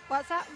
What's that?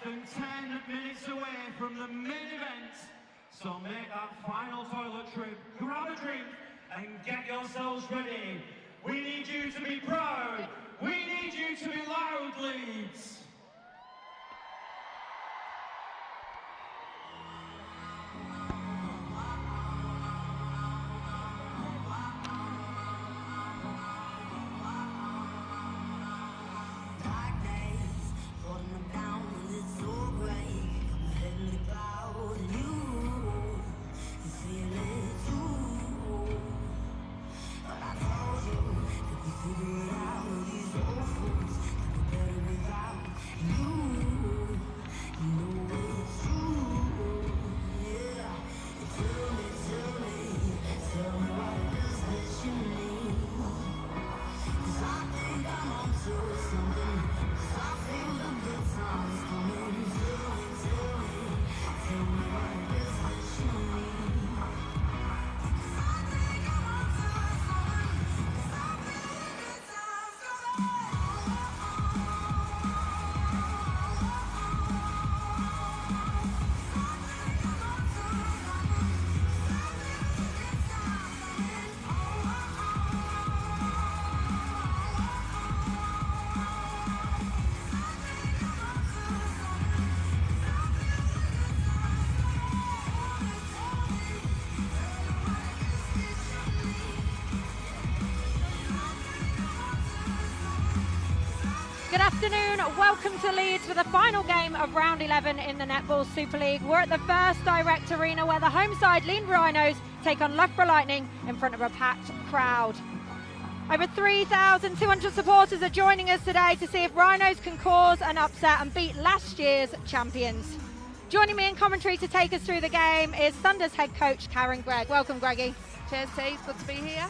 than 10 minutes away from the main event. So make that final toilet trip, grab a drink, and get yourselves ready. We need you to be proud. We need you to be loud, Leeds. Good afternoon, welcome to Leeds for the final game of round 11 in the Netball Super League. We're at the first direct arena where the home side Leeds Rhinos take on Loughborough Lightning in front of a packed crowd. Over 3,200 supporters are joining us today to see if Rhinos can cause an upset and beat last year's champions. Joining me in commentary to take us through the game is Thunder's head coach Karen Gregg. Welcome, Greggy. Cheers, T. It's good to be here.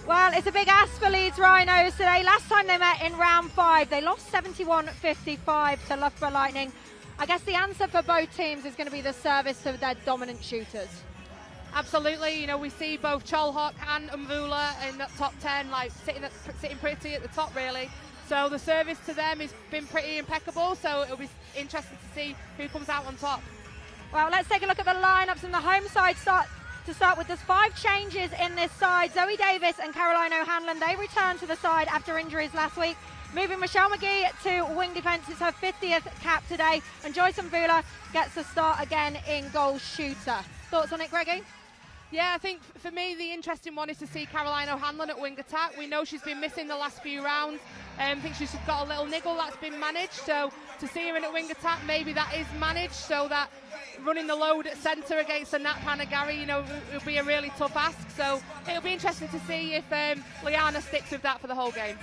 Well, it's a big ask for Leeds Rhinos today. Last time they met in round 5, they lost 71-55 to Loughborough Lightning. I guess the answer for both teams is going to be the service of their dominant shooters. Absolutely. You know, we see both Cholhok and Mvula in that top 10, like sitting pretty at the top, really. So the service to them has been pretty impeccable. So it'll be interesting to see who comes out on top. Well, let's take a look at the lineups and the home side to start with. There's 5 changes in this side. Zoe Davis and Caroline O'Hanlon, they returned to the side after injuries last week. Moving Michelle McGee to wing defence, it's her 50th cap today. And Joyce Mvula gets a start again in goal shooter. Thoughts on it, Greggy? Yeah, I think for me the interesting one is to see Caroline O'Hanlon at wing attack. We know she's been missing the last few rounds. I think she's got a little niggle that's been managed. So to see her in at wing attack, maybe that is managed so that running the load at centre against the Nat Panagari, you know, it'll be a really tough ask. So it'll be interesting to see if Liana sticks with that for the whole game.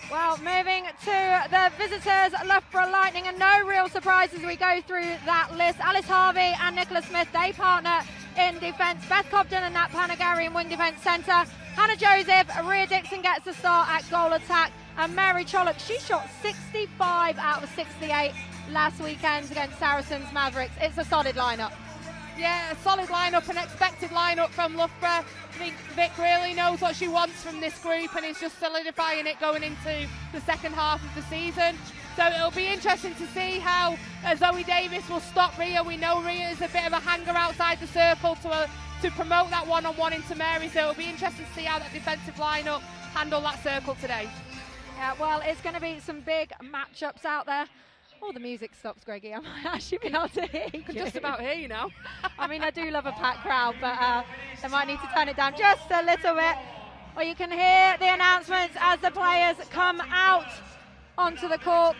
Well, moving to the visitors, Loughborough Lightning, and no real surprise as we go through that list. Alice Harvey and Nicola Smith, they partner in defence. Beth Cobden and Nat Panagari in wing defence centre. Hannah Joseph, Rhea Dixon gets the start at goal attack. And Mary Cholhok, she shot 65 out of 68 last weekend against Saracens Mavericks. It's a solid lineup. Yeah, a solid lineup, an expected lineup from Loughborough. I think Vic really knows what she wants from this group and is just solidifying it going into the second half of the season. So it'll be interesting to see how Zoe Davis will stop Rhea. We know Rhea is a bit of a hanger outside the circle to promote that one-on-one into Mary. So it'll be interesting to see how that defensive lineup handle that circle today. Yeah, well, it's going to be some big matchups out there. Oh, the music stops, Greggy. I might actually be able to hear you. I can just about hear you now. I mean, I do love a packed crowd, but I might need to turn it down just a little bit. Well, you can hear the announcements as the players come out onto the court.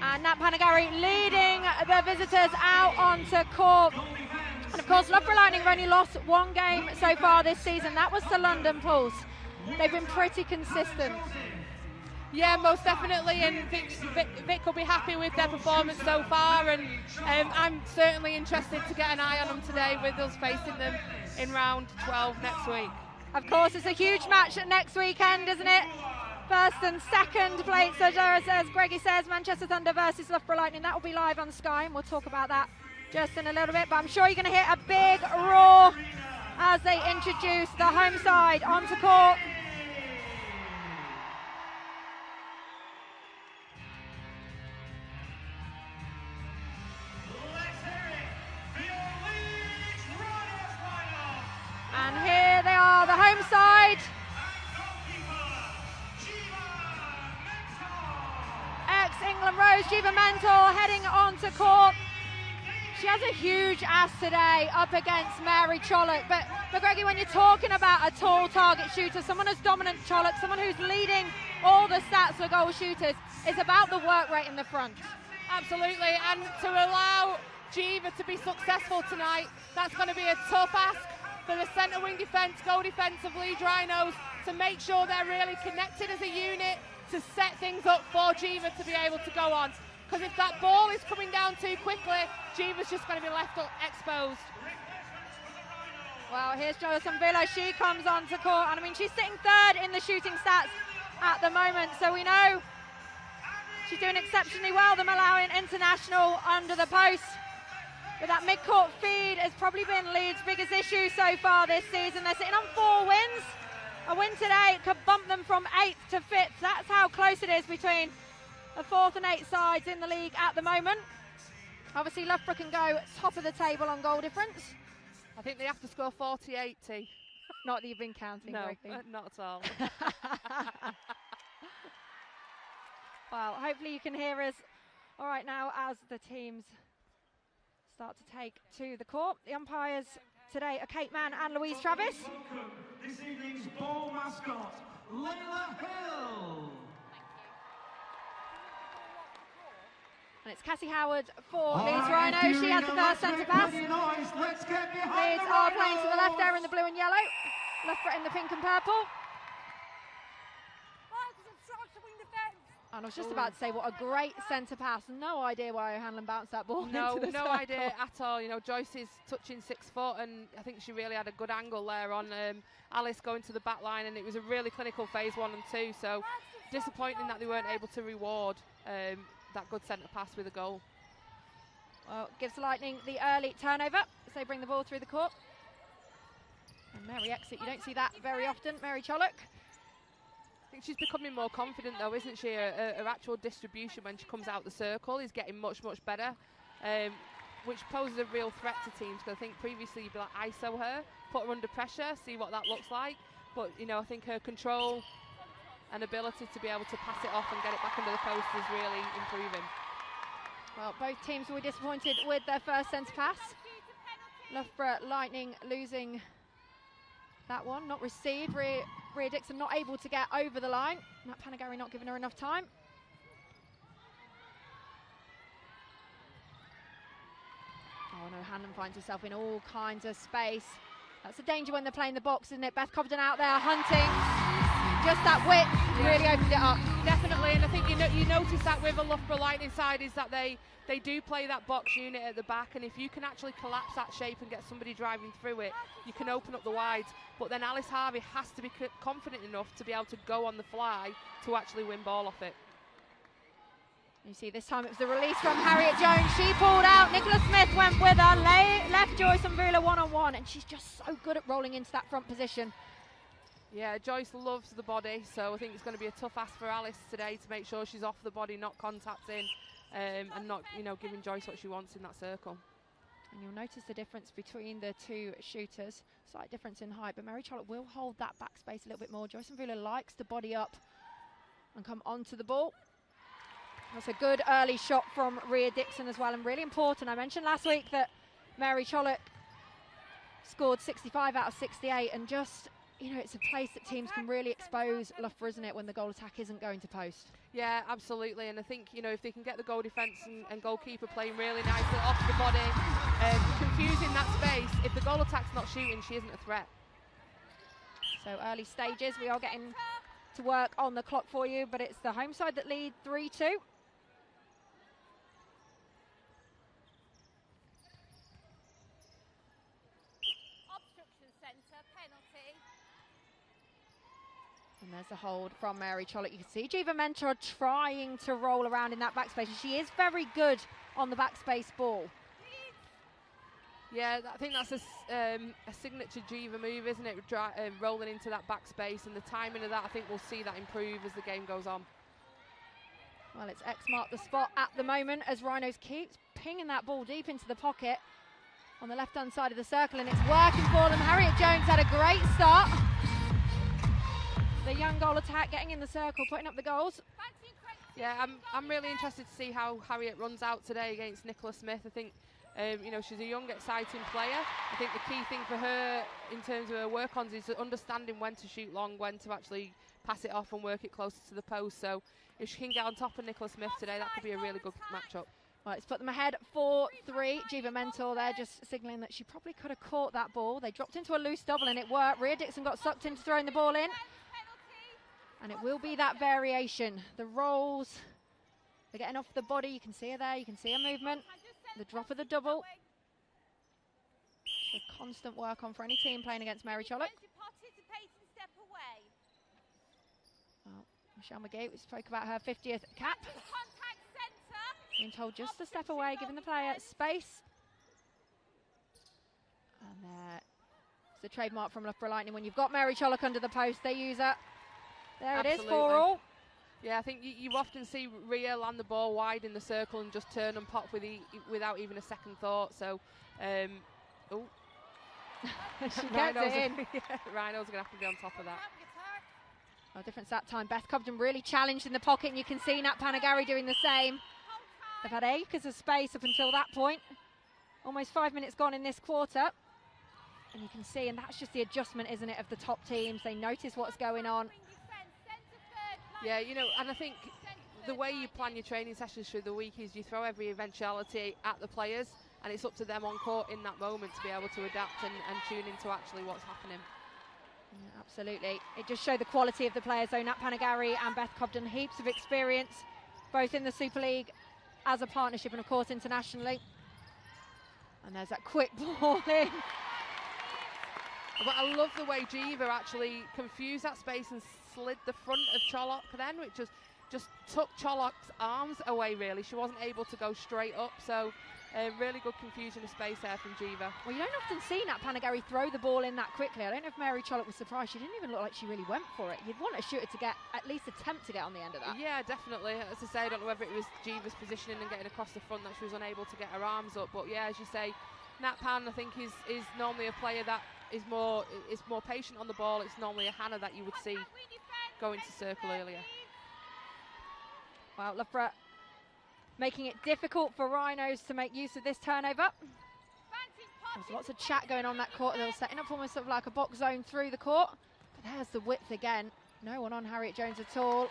And Nat Panagari leading the visitors out onto court. And of course, Loughborough Lightning have only lost 1 game so far this season. That was to London Pulse. They've been pretty consistent. Yeah, most definitely, and Vic will be happy with their performance so far, and I'm certainly interested to get an eye on them today with us facing them in round 12 next week. Of course, it's a huge match next weekend, isn't it? First and second place, as Greggy says, Manchester Thunder versus Loughborough Lightning. That will be live on Sky, and we'll talk about that just in a little bit, but I'm sure you're going to hear a big roar as they introduce the home side onto court. the home side. Ex-England Rose, Jiva Mentor, heading onto court. She has a huge ass today up against Mary Chollock. But McGregor, when you're talking about a tall target shooter, someone as dominant Chollock, someone who's leading all the stats for goal shooters, it's about the work rate in the front. Absolutely, and to allow Jiva to be successful tonight, that's going to be a tough ask for the centre wing defence, goal defence of Leeds Rhinos, to make sure they're really connected as a unit to set things up for Jiva to be able to go on. Because if that ball is coming down too quickly, Jiva's just going to be left exposed. Well, here's Joycelyn Villa. She comes onto court, and I mean, she's sitting third in the shooting stats at the moment, so we know she's doing exceptionally well, them allowing international under the post. But that mid-court feed has probably been Leeds' biggest issue so far this season. They're sitting on 4 wins. A win today could bump them from 8th to 5th. That's how close it is between the 4th and 8th sides in the league at the moment. Obviously, Loughborough can go top of the table on goal difference. I think they have to score 48, T. Not that you've been counting, no, Ricky. Not at all. Well, hopefully you can hear us all right now as the teams start to take to the court. The umpires today are Kate Mann and Louise Travis. Welcome this evening's ball mascot, Layla Hill. And it's Cassie Howard for Leeds Rhinos. She has the first centre pass. Let's get behind Leeds are playing to the left there in the blue and yellow. Loughborough in the pink and purple. And I was just about to say, what a great centre pass. No idea why O'Hanlon bounced that ball into the circle. No idea at all. You know, Joyce is touching 6 foot, and I think she really had a good angle there on Alice going to the back line, and it was a really clinical phase 1 and 2. So disappointing that they weren't able to reward that good centre pass with a goal. Well, gives Lightning the early turnover as they bring the ball through the court. And Mary exit, you don't see that very often, Mary Chollock. I think she's becoming more confident though, isn't she? Her actual distribution when she comes out the circle is getting much better, which poses a real threat to teams, because I think previously you'd be like ISO her, put her under pressure, see what that looks like. But you know, I think her control and ability to be able to pass it off and get it back under the post is really improving. Well, both teams were disappointed with their first centre pass. Loughborough Lightning losing that one, not received. Rhea Dixon not able to get over the line. Nat Panagari not giving her enough time. Oh no, Hanlon finds herself in all kinds of space. That's a danger when they're playing the box, isn't it? Beth Cobden out there hunting. Just that width really opened it up. Definitely, and I think you notice that with the Loughborough Lightning side is that they do play that box unit at the back, and if you can actually collapse that shape and get somebody driving through it, you can open up the wides. But then Alice Harvey has to be confident enough to be able to go on the fly to actually win ball off it. You see, this time it was the release from Harriet Jones. She pulled out. Nicola Smith went with her. Left Joyce and Vula one-on-one, and she's just so good at rolling into that front position. Yeah, Joyce loves the body, so I think it's going to be a tough ask for Alice today to make sure she's off the body, not contacting, and not, you know, giving Joyce what she wants in that circle. And you'll notice the difference between the two shooters. Slight difference in height, but Mary Chollock will hold that back space a little bit more. Joyce and Vula likes to body up and come onto the ball. That's a good early shot from Rhea Dixon as well, and really important. I mentioned last week that Mary Chollock scored 65 out of 68, and just, you know, it's a place that teams can really expose Loughborough, isn't it, when the goal attack isn't going to post? Yeah, absolutely, and I think, you know, if they can get the goal defence and goalkeeper playing really nicely off the body, confusing that space, if the goal attack's not shooting, she isn't a threat. So early stages, we are getting to work on the clock for you, but it's the home side that lead 3-2. And there's a hold from Mary Chollock. You can see Jiva Mentor trying to roll around in that backspace. She is very good on the backspace ball. Yeah, I think that's a signature Jiva move, isn't it? Rolling into that backspace, and the timing of that, I think we'll see that improve as the game goes on. Well, it's X mark the spot at the moment as Rhinos keeps pinging that ball deep into the pocket on the left-hand side of the circle, and it's working for them. Harriet Jones had a great start. the young goal attack, getting in the circle, putting up the goals. Yeah, I'm really interested to see how Harriet runs out today against Nicola Smith. I think, you know, she's a young, exciting player. I think the key thing for her in terms of her work-ons is understanding when to shoot long, when to actually pass it off and work it closer to the post. So if she can get on top of Nicola Smith today, that could be a really good matchup. Right, let's put them ahead 4-3. Jiva Mentor there just signalling that she probably could have caught that ball. They dropped into a loose double and it worked. Rhea Dixon got sucked into throwing the ball in. And it will be that variation. The rolls, they're getting off the body. You can see her there. You can see her movement. The drop of the double. The constant work on for any team playing against Mary Chollock. Well, Michelle McGee, we spoke about her 50th cap. Being told just to step away, giving the player space. And it's the trademark from Loughborough Lightning. When you've got Mary Chollock under the post, they use her. There Absolutely. It is, 4-all. Yeah, I think you often see Rhea land the ball wide in the circle and just turn and pop without even a second thought. So, oh. She gets it in. Yeah, Rhinos are going to have to be on top of that. Oh, difference that time. Beth Cobden really challenged in the pocket, and you can see Nat Panagari doing the same. They've had acres of space up until that point. Almost 5 minutes gone in this quarter. And you can see, and that's just the adjustment, isn't it, of the top teams. They notice what's going on. Yeah, you know, and I think the way you plan your training sessions through the week is you throw every eventuality at the players, and it's up to them on court in that moment to be able to adapt and tune into actually what's happening. Yeah, absolutely. It just showed the quality of the players, though. Nat Panagari and Beth Cobden, heaps of experience, both in the Super League as a partnership and, of course, internationally. And there's that quick ball in. But I love the way Jiva actually confused that space and slid the front of Chollock then, which just took Chollock's arms away, really. She wasn't able to go straight up, so really good confusion of space there from Jiva. Well, you don't often see Nat Panagari throw the ball in that quickly. I don't know if Mary Chollock was surprised. She didn't even look like she really went for it. You'd want a shooter to get at least attempt to get on the end of that. Yeah, definitely. As I say, I don't know whether it was Jiva's positioning and getting across the front that she was unable to get her arms up, but yeah, as you say, Nat Pan, I think, is normally a player that is more patient on the ball. It's normally a Hannah that you would see go into circle earlier. Wow, Loughborough making it difficult for Rhinos to make use of this turnover. There's lots of chat going on that court. They were setting up almost sort of like a box zone through the court. But there's the width again. No one on Harriet Jones at all.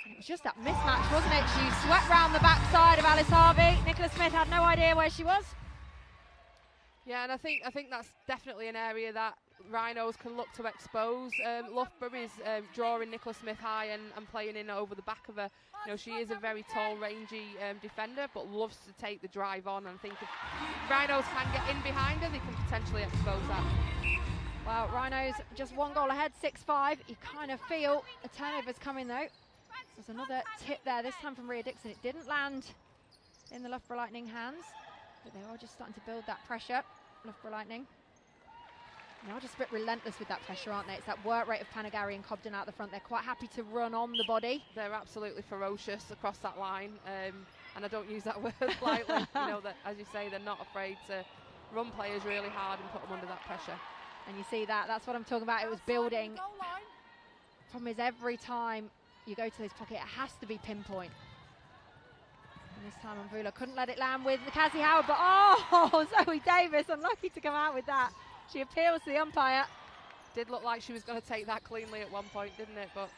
And it was just that mismatch, wasn't it? She swept round the backside of Alice Harvey. Nicola Smith had no idea where she was. Yeah, and I think that's definitely an area that Rhinos can look to expose. Loughborough is drawing Nicola Smith high and playing in over the back of her. You know, she is a very tall, rangy defender, but loves to take the drive on. And I think if Rhinos can get in behind her, they can potentially expose that. Well, Rhinos just one goal ahead, 6-5. You kind of feel a turnover's coming though. There's another tip there, this time from Rhea Dixon. It didn't land in the Loughborough Lightning hands, but they are just starting to build that pressure. Loughborough Lightning. They are just a bit relentless with that pressure, aren't they? It's that work rate of Panagari and Cobden out the front. They're quite happy to run on the body. They're absolutely ferocious across that line, and I don't use that word lightly. You know, that, as you say, they're not afraid to run players really hard and put them under that pressure. And you see that, that's what I'm talking about. It was building. Problem is, every time you go to this pocket, it has to be pinpoint. And this time Mvula couldn't let it land with Cassie Howard, but oh, Zoe Davis, unlucky to come out with that. She appeals to the umpire. Did look like she was going to take that cleanly at one point, didn't it? But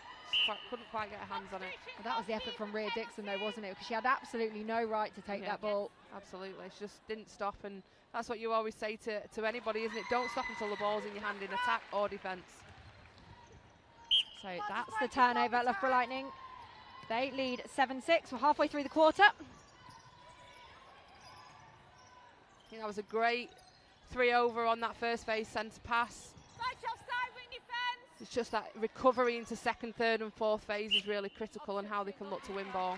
couldn't quite get her hands on it. Well, that was the effort from Rhea Dixon though, wasn't it? Because she had absolutely no right to take that ball. Absolutely, she just didn't stop, and that's what you always say to anybody, isn't it? Don't stop until the ball's in your hand in attack or defence. So that's the turnover at Loughborough Lightning. They lead 7-6. We're halfway through the quarter. I think that was a great 3-over on that first phase centre pass. It's just that recovery into second, third and fourth phase is really critical, and how they can look to win ball.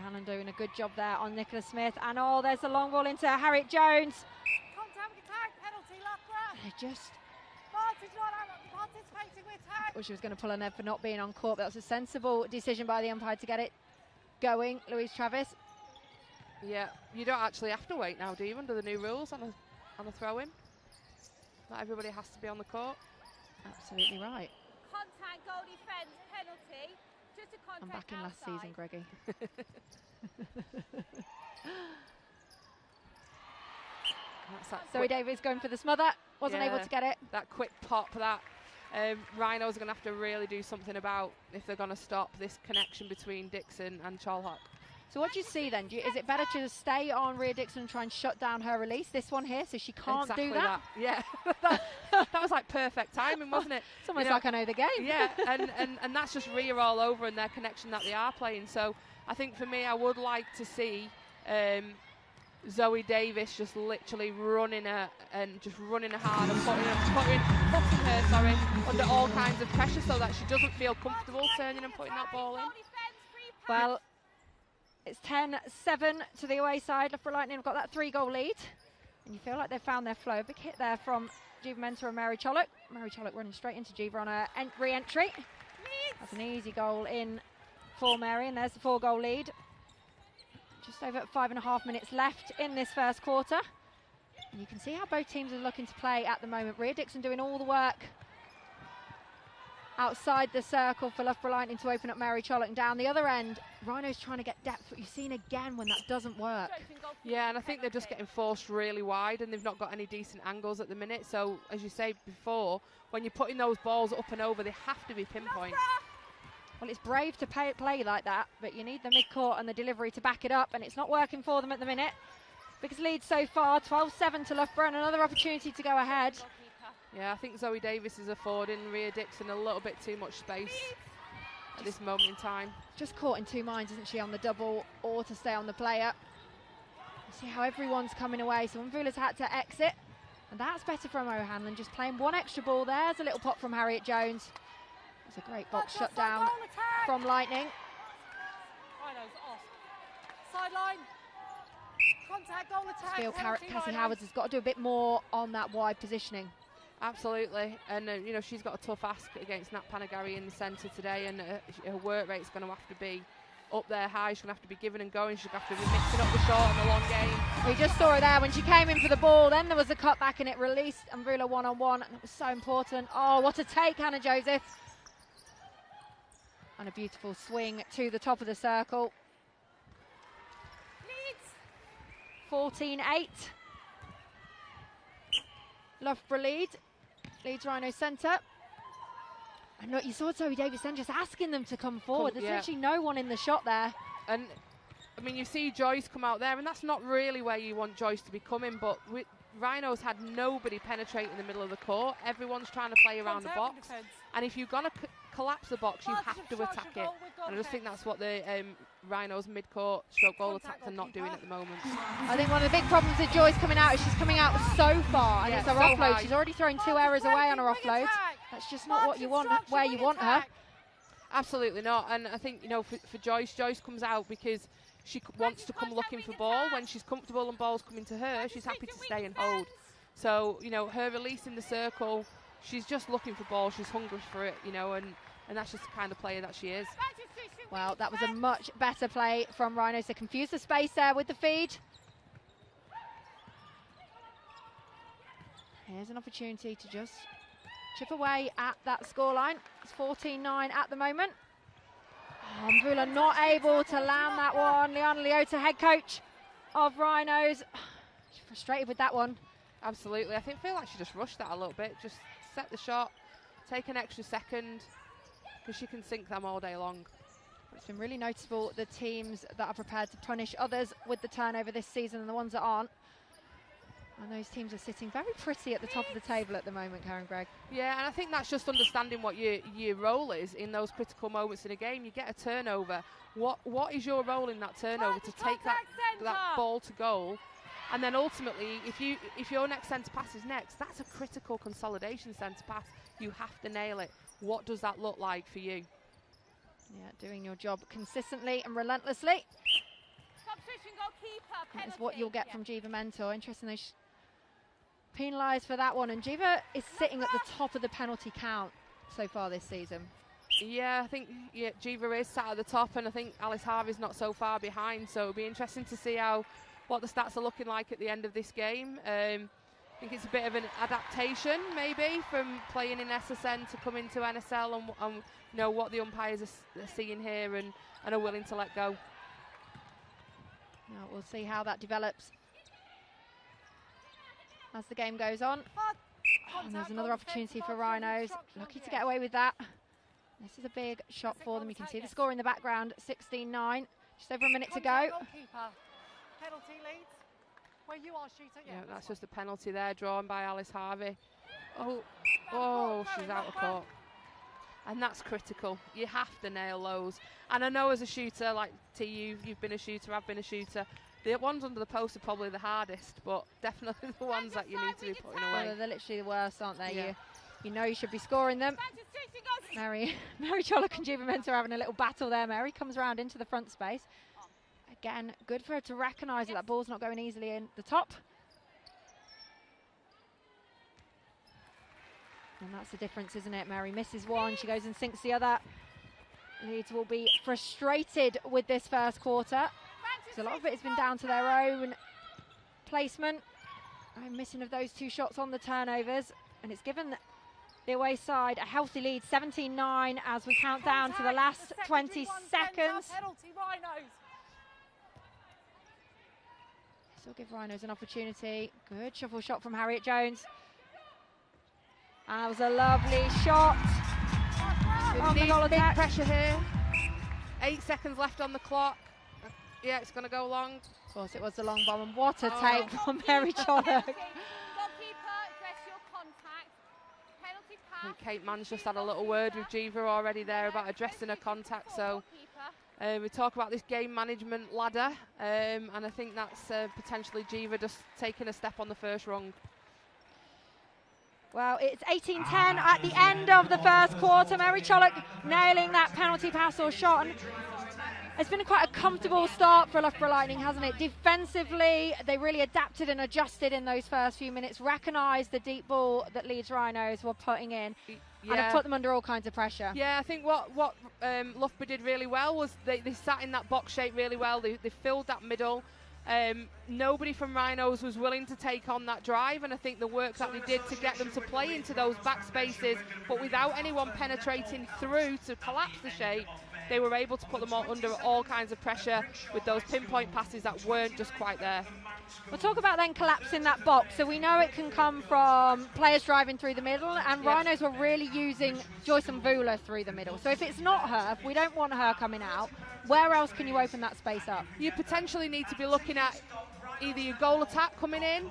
Hannon doing a good job there on Nicola Smith, and oh, there's a long ball into Harriet Jones. They just thought she was going to pull on her for not being on court, but that was a sensible decision by the umpire to get it going. Louise Travis. Yeah, you don't actually have to wait now, do you, under the new rules on a throw-in? Not everybody has to be on the court. Absolutely right. Contact, goal defence, penalty. Just a contact I'm back in last season, Greggy. Zoe Davies going for the smother. Wasn't able to get it. That quick pop, that Rhinos are going to have to really do something about if they're going to stop this connection between Dixon and Chalhok. So what do you see then? Is it better to stay on Rhea Dixon and try and shut down her release, this one here, so she can't do that? Yeah, that was like perfect timing, wasn't it? It's almost like I know the game. Yeah, and that's just Rhea all over and their connection that they are playing. So I think for me, I would like to see Zoe Davis just literally running her and just running her hard and putting her under all kinds of pressure so that she doesn't feel comfortable turning and putting that ball in. Well, it's 10-7 to the away side. Loughborough Lightning have got that 3-goal lead. And you feel like they've found their flow. A big hit there from Jiva Mentor and Mary Chollock. Mary Chollock running straight into Jiva on her re-entry. That's an easy goal in for Mary, and there's the 4-goal lead. Just over 5.5 minutes left in this first quarter. And you can see how both teams are looking to play at the moment. Rhea Dixon doing all the work outside the circle for Loughborough Lightning to open up Mary Chollock, and down the other end, Rhinos trying to get depth, but you've seen again when that doesn't work. Yeah, and I think they're just getting forced really wide and they've not got any decent angles at the minute. So, as you say before, when you're putting those balls up and over, they have to be pinpoint. Well, it's brave to play like that, but you need the mid-court and the delivery to back it up, and it's not working for them at the minute. Biggest lead so far, 12-7 to Loughborough, and another opportunity to go ahead. Yeah, I think Zoe Davis is affording Rhea Dixon a little bit too much space at this moment in time. Just caught in two minds, isn't she, on the double or to stay on the player. You see how everyone's coming away, so Mvula's had to exit, and that's better from O'Hanlon, just playing one extra ball there. There's a little pop from Harriet Jones. It's a great box shut down from Lightning. Rhinos off. Sideline. Contact, goal attack. I feel Cassie Howards has got to do a bit more on that wide positioning. Absolutely, and you know, she's got a tough ask against Nat Panagari in the centre today, and her work rate's going to have to be up there high. She's going to have to be giving and going. She's going to have to be mixing up the short and the long game. We just saw her there when she came in for the ball. Then there was a cut back and it released Mvula one-on-one, and it was so important. Oh, what a take, Hannah Joseph. And a beautiful swing to the top of the circle. 14-8. Loughborough lead. Leeds Rhino centre. And look, you saw Zoe Davis then just asking them to come forward. There's literally no one in the shot there. And I mean, you see Joyce come out there, and that's not really where you want Joyce to be coming, but Rhinos had nobody penetrating the middle of the court. Everyone's trying to play around the box. And if you're going to collapse the box, you have to attack it. And I just think that's what the Rhinos mid-court stroke goal attacks are not doing at the moment. I think one of the big problems with Joyce coming out is she's coming out so far, and it's her offload. High. She's already thrown 2 errors away on her offload. That's just not what you want, where you want her. Absolutely not. And I think, you know, for Joyce comes out because she wants to come looking for ball. When she's comfortable and ball's coming to her, she's happy to stay and hold. So, you know, her release in the circle, she's just looking for ball. She's hungry for it, you know, and that's just the kind of player that she is. Well, that was a much better play from Rhinos to confuse the space there with the feed. Here's an opportunity to just chip away at that scoreline. It's 14-9 at the moment. Oh, Mvula not able to land that one. Liana Leota, head coach of Rhinos. She's frustrated with that one. Absolutely. I feel like she just rushed that a little bit. Just set the shot, take an extra second, because she can sink them all day long. It's been really noticeable, the teams that are prepared to punish others with the turnover this season and the ones that aren't. And those teams are sitting very pretty at the top of the table at the moment, Karen Gregg. Yeah, and I think that's just understanding what your role is in those critical moments in a game. You get a turnover. What is your role in that turnover to take that ball to goal? And then ultimately, if your next centre pass is next, that's a critical consolidation centre pass. You have to nail it. What does that look like for you? Yeah, doing your job consistently and relentlessly. That's what you'll get from Jiva Mentor. Interestingly, she's penalised for that one, and Jiva is sitting at the top of the penalty count so far this season. Yeah, I think Jiva is sat at the top, and I think Alice Harvey's not so far behind, so it'll be interesting to see what the stats are looking like at the end of this game. I think it's a bit of an adaptation, maybe, from playing in SSN to come into NSL and know what the umpires are seeing here and are willing to let go. Now we'll see how that develops as the game goes on. And there's another opportunity for Rhinos. Lucky to get away with that. This is a big shot for them. You can see the score in the background, 16-9. Just over a minute to go. Penalty Leeds. Where you are, shooter. Yeah, that's just a penalty there, drawn by Alice Harvey. Oh, she's out of court. And that's critical. You have to nail those. And I know as a shooter, like T, you've been a shooter, I've been a shooter. The ones under the post are probably the hardest, but definitely the ones that you need to be putting away. Well, they're literally the worst, aren't they? Yeah. You know you should be scoring them. Mary Chollock and Jiva Mensah are having a little battle there. Mary comes around into the front space. Again, good for her to recognise that ball's not going easily in the top. And that's the difference, isn't it? Mary misses one, she goes and sinks the other. Leeds will be frustrated with this first quarter. So a lot of it has been down to their own placement. Missing of those two shots on the turnovers. And it's given the away side a healthy lead, 17-9, as we count down to the last 20 seconds. Still give Rhinos an opportunity. Good shuffle shot from Harriet Jones. And that was a lovely shot. Big pressure here. 8 seconds left on the clock. Yeah, it's going to go long. Of course, it was the long bomb, and what a take from Mary Chollock. I think Kate Mann's just had a little word with Jiva already there about addressing her contact. So we talk about this game management ladder, and I think that's potentially Jiva just taking a step on the first rung. Well, it's 18-10 at the end of the first quarter. Mary Chollock nailing that penalty pass or shot. And it's been quite a comfortable start for Loughborough Lightning, hasn't it? Defensively, they really adapted and adjusted in those first few minutes, recognised the deep ball that Leeds Rhinos were putting in, and have put them under all kinds of pressure. Yeah, I think what Loughborough did really well was they sat in that box shape really well. They filled that middle. Nobody from Rhinos was willing to take on that drive, and I think the work that they did to get them to play into those back spaces, but without anyone penetrating through to collapse the shape, they were able to put them all under all kinds of pressure with those pinpoint passes that weren't just quite there. We'll talk about then collapsing that box. So we know it can come from players driving through the middle, and Rhinos were really using Joyce Mvula through the middle. So if it's not her, if we don't want her coming out, where else can you open that space up? You potentially need to be looking at either your goal attack coming in,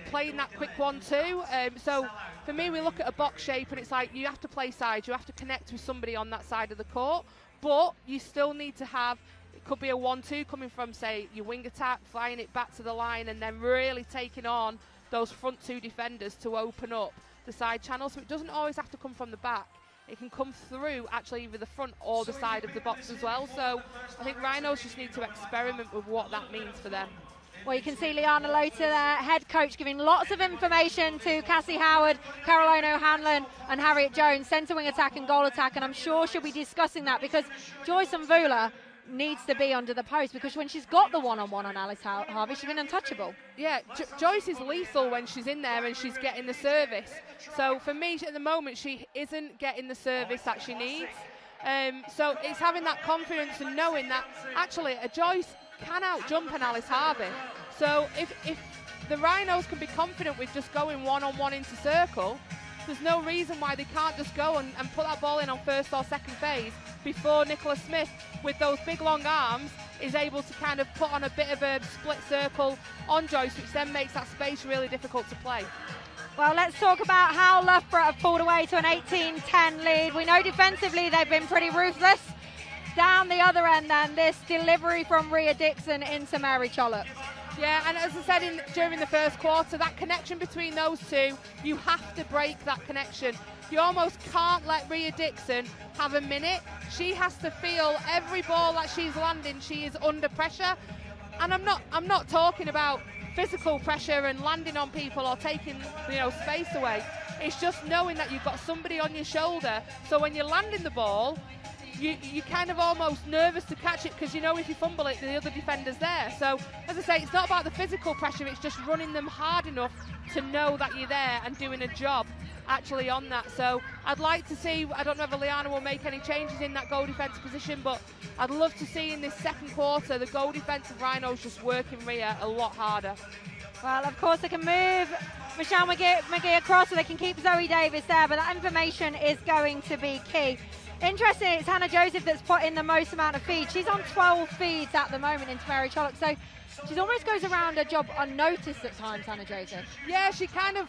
playing that quick 1-2. So for me, we look at a box shape and it's like you have to play sides, you have to connect with somebody on that side of the court, but you still need to have, it could be a 1-2 coming from, say, your wing attack, flying it back to the line, and then really taking on those front two defenders to open up the side channel. So it doesn't always have to come from the back. It can come through actually either the front or the side of the box as well. So I think Rhinos just need to experiment with what that means for them. Well, you can see Liana Lota there, head coach, giving lots of information to Cassie Howard, Caroline O'Hanlon and Harriet Jones, centre wing attack and goal attack, and I'm sure she'll be discussing that because Joyce Mvula needs to be under the post, because when she's got the one-on-one on Alice Harvey, she's been untouchable. Yeah, Joyce is lethal when she's in there and she's getting the service. So for me, at the moment, she isn't getting the service that she needs. So it's having that confidence and knowing that actually a Joyce can out-jump an Alice Harvey. So if the Rhinos can be confident with just going one-on-one into circle, there's no reason why they can't just go and put that ball in on first or second phase before Nicola Smith, with those big long arms, is able to kind of put on a bit of a split circle on Joyce, which then makes that space really difficult to play. Well, let's talk about how Loughborough have pulled away to an 18-10 lead. We know defensively they've been pretty ruthless. Down the other end then, this delivery from Rhea Dixon into Mary Chollock. Yeah, and as I said during the first quarter, that connection between those two, you have to break that connection. You almost can't let Rhea Dixon have a minute. She has to feel every ball that she's landing, she is under pressure. And I'm not talking about physical pressure and landing on people or taking space away. It's just knowing that you've got somebody on your shoulder, so when you're landing the ball, you're kind of almost nervous to catch it because you know if you fumble it, the other defender's there. So, as I say, it's not about the physical pressure, it's just running them hard enough to know that you're there and doing a job actually on that. So I'd like to see, I don't know if Liana will make any changes in that goal defence position, but I'd love to see in this second quarter the goal defence of Rhinos just working Rhea a lot harder. Well, of course they can move Michelle McGee across so they can keep Zoe Davis there, but that information is going to be key. Interesting, it's Hannah Joseph that's put in the most amount of feeds. She's on 12 feeds at the moment into Mary Chollock, so she almost goes around her job unnoticed at times, Hannah Joseph. Yeah, she kind of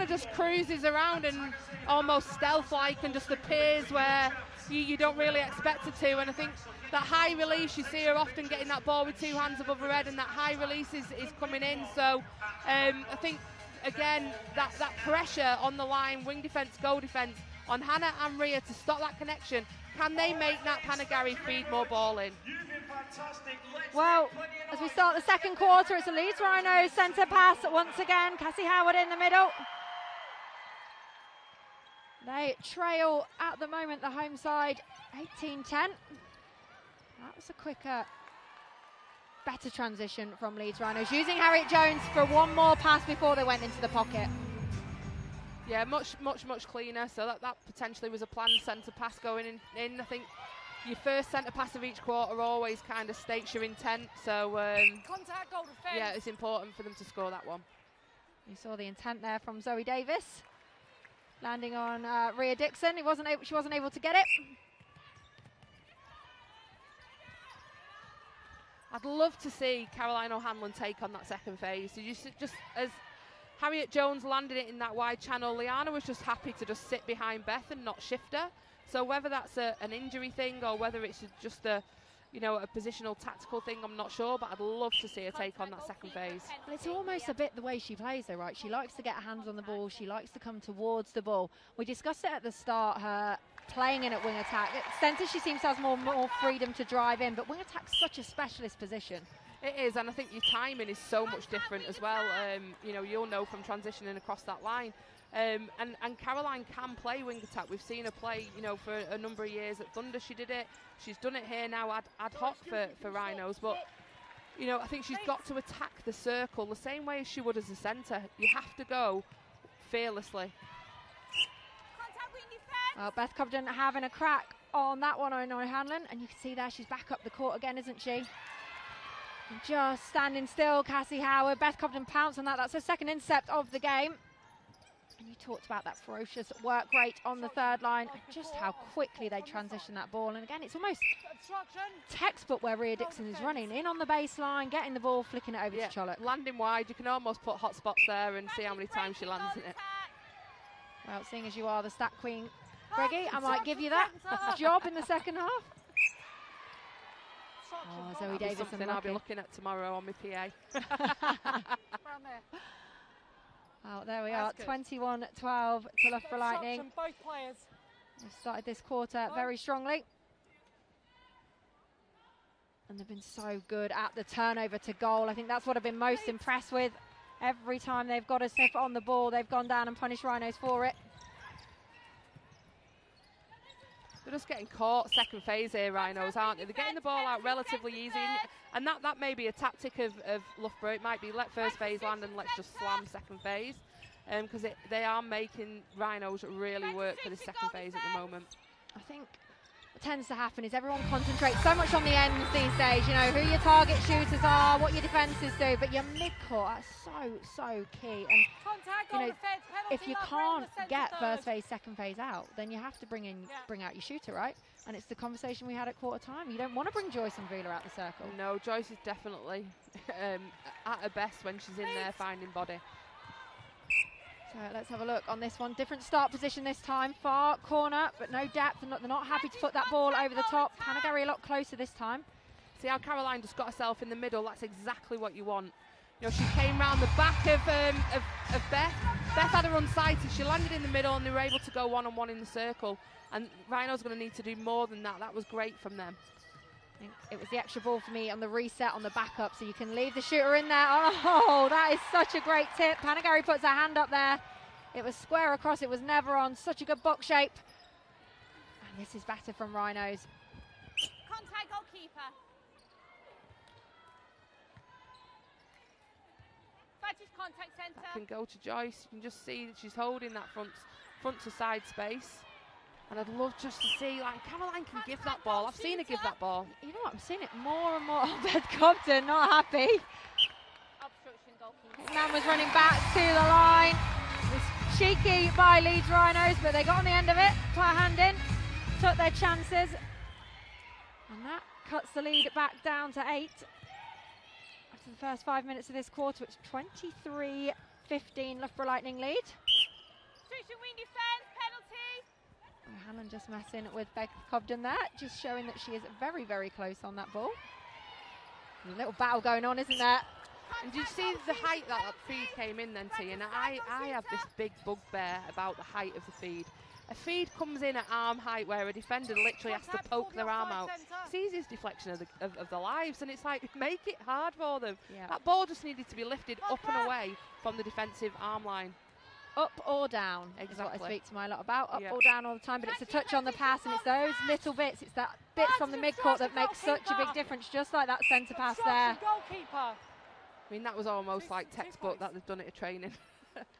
just cruises around and almost stealth-like and just appears where you don't really expect her to. And I think that high release, you see her often getting that ball with two hands above her head, and that high release is coming in. So I think, again, that pressure on the line, wing defence, goal defence, on Hannah and Rhea to stop that connection. Can they make Nat Panagari feed more ball in? Well, as we start the second quarter, it's a Leeds Rhinos centre pass once again. Cassie Howard in the middle. They trail at the moment, the home side, 18-10. That was a quicker, better transition from Leeds Rhinos, using Harriet Jones for one more pass before they went into the pocket. Yeah, much cleaner. So that potentially was a planned centre pass going in. I think your first centre pass of each quarter always kind of states your intent. So Contact, goal defence. yeah, it's important for them to score that one. You saw the intent there from Zoe Davis, landing on Rhea Dixon. She wasn't able to get it. I'd love to see Caroline O'Hanlon take on that second phase. So just as Harriet Jones landed it in that wide channel, Liana was just happy to just sit behind Beth and not shift her. So whether that's an injury thing or whether it's just a positional tactical thing, I'm not sure, but I'd love to see her take on that second phase. But it's almost a bit the way she plays though, right? She likes to get her hands on the ball, she likes to come towards the ball. We discussed it at the start, her playing in at wing attack. At centre she seems to have more freedom to drive in, but wing attack's such a specialist position. It is, and I think your timing is so much different as well. You'll know from transitioning across that line. And Caroline can play wing attack. We've seen her play, for a number of years at Thunder. She did it. She's done it here now ad hoc for Rhinos. But, I think she's got to attack the circle the same way as she would as a centre. You have to go fearlessly. Well, Beth Cobden having a crack on that one on O'Hanlon. And you can see there she's back up the court again, isn't she? And just standing still, Cassie Howard. Beth Cobden pounced on that. That's her second intercept of the game. And you talked about that ferocious work rate on the third line, and just how quickly they transition that ball. And again, it's almost textbook where Rhea Dixon is running in on the baseline, getting the ball, flicking it over to Chollock. Landing wide, you can almost put hot spots there and see how many times she lands in it. Well, seeing as you are the stat queen, Greggy, I might give you that job in the second half. Oh, Zoe Davis, something I'll be looking at tomorrow on my PA. Oh, there we are, 21-12 to Loughborough Lightning. Both players. They've started this quarter very strongly. And they've been so good at the turnover to goal. I think that's what I've been most impressed with. Every time they've got a sniff on the ball, they've gone down and punished Rhinos for it. They're just getting caught second phase here, Rhinos, aren't they? They're getting the ball out relatively easy, and that may be a tactic of Loughborough. It might be let first phase land and let's just slam second phase, because they are making Rhinos really work for this second phase at the moment. I think what tends to happen is everyone concentrates so much on the ends these days, who your target shooters are, what your defences do, but your mid-court is so key. And if you can't get first phase, second phase out, then you have to bring out your shooter, right? And it's the conversation we had at quarter time. You don't want to bring Joyce and Vila out the circle. No, Joyce is definitely at her best when she's in there finding body. So let's have a look on this one. Different start position this time. Far corner, but no depth. And they're not happy to put that ball over the top. Panagari a lot closer this time. See how Caroline just got herself in the middle. That's exactly what you want. She came round the back of Beth. Beth had her unsighted. She landed in the middle and they were able to go one-on-one in the circle. And Rhino's going to need to do more than that. That was great from them. I think it was the extra ball for me on the reset on the backup, so you can leave the shooter in there. Oh, that is such a great tip. Panagari puts her hand up there. It was square across, it was never on. Such a good box shape. And this is better from Rhinos. Contact goalkeeper. Badges contact centre. That can go to Joyce. You can just see that she's holding that front to side space. And I'd love just to see, like, Caroline can give that ball. I've seen her give that ball. You know what, I'm seeing it more and more. Beth Cobden, not happy. Obstruction goalkeeper. Man was running back to the line. It was cheeky by Leeds Rhinos, but they got on the end of it. Put a hand in, took their chances. And that cuts the lead back down to 8. After the first 5 minutes of this quarter, it's 23-15 Loughborough Lightning lead. Switch and wing defence, penalty. Helen just messing with Beth Cobden there, just showing that she is very, very close on that ball. There's a little battle going on, isn't there? And did you see the height that feed came in then, T? And I have this big bugbear about the height of the feed. A feed comes in at arm height where a defender literally has to poke their arm out. It's the easiest deflection of their lives, and it's like, make it hard for them. Yeah. That ball just needed to be lifted up and away from the defensive arm line. Up or down is what I Exactly. speak to my lot about. Up Yeah. or down all the time, but it's a touch on the pass, and it's those little bits, it's that bits from the midcourt that makes such a big difference, just like that centre pass there. Goalkeeper. I mean, that was almost like textbook that they've done it at training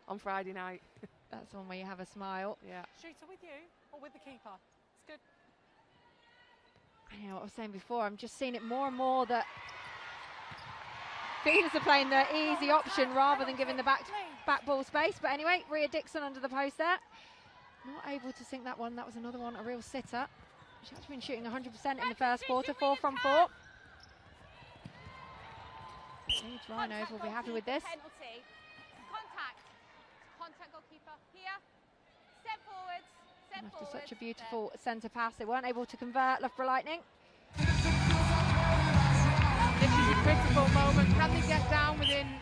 on Friday night. That's one where you have a smile. Yeah. Shooter with you or with the keeper? It's good. You know what I was saying before, I'm just seeing it more and more that feeders are playing the easy option rather than giving the back ball space. But anyway, Rhea Dixon under the post there. Not able to sink that one. That was another one, a real sitter. She's actually been shooting 100% in the first quarter, 4 from 4. Leeds Rhinos will be happy with this. Penalty. Contact. Contact goalkeeper. Here. Step forwards. Step After forwards. such a beautiful centre pass, they weren't able to convert. Loughborough Lightning. This is a critical moment. Can they get down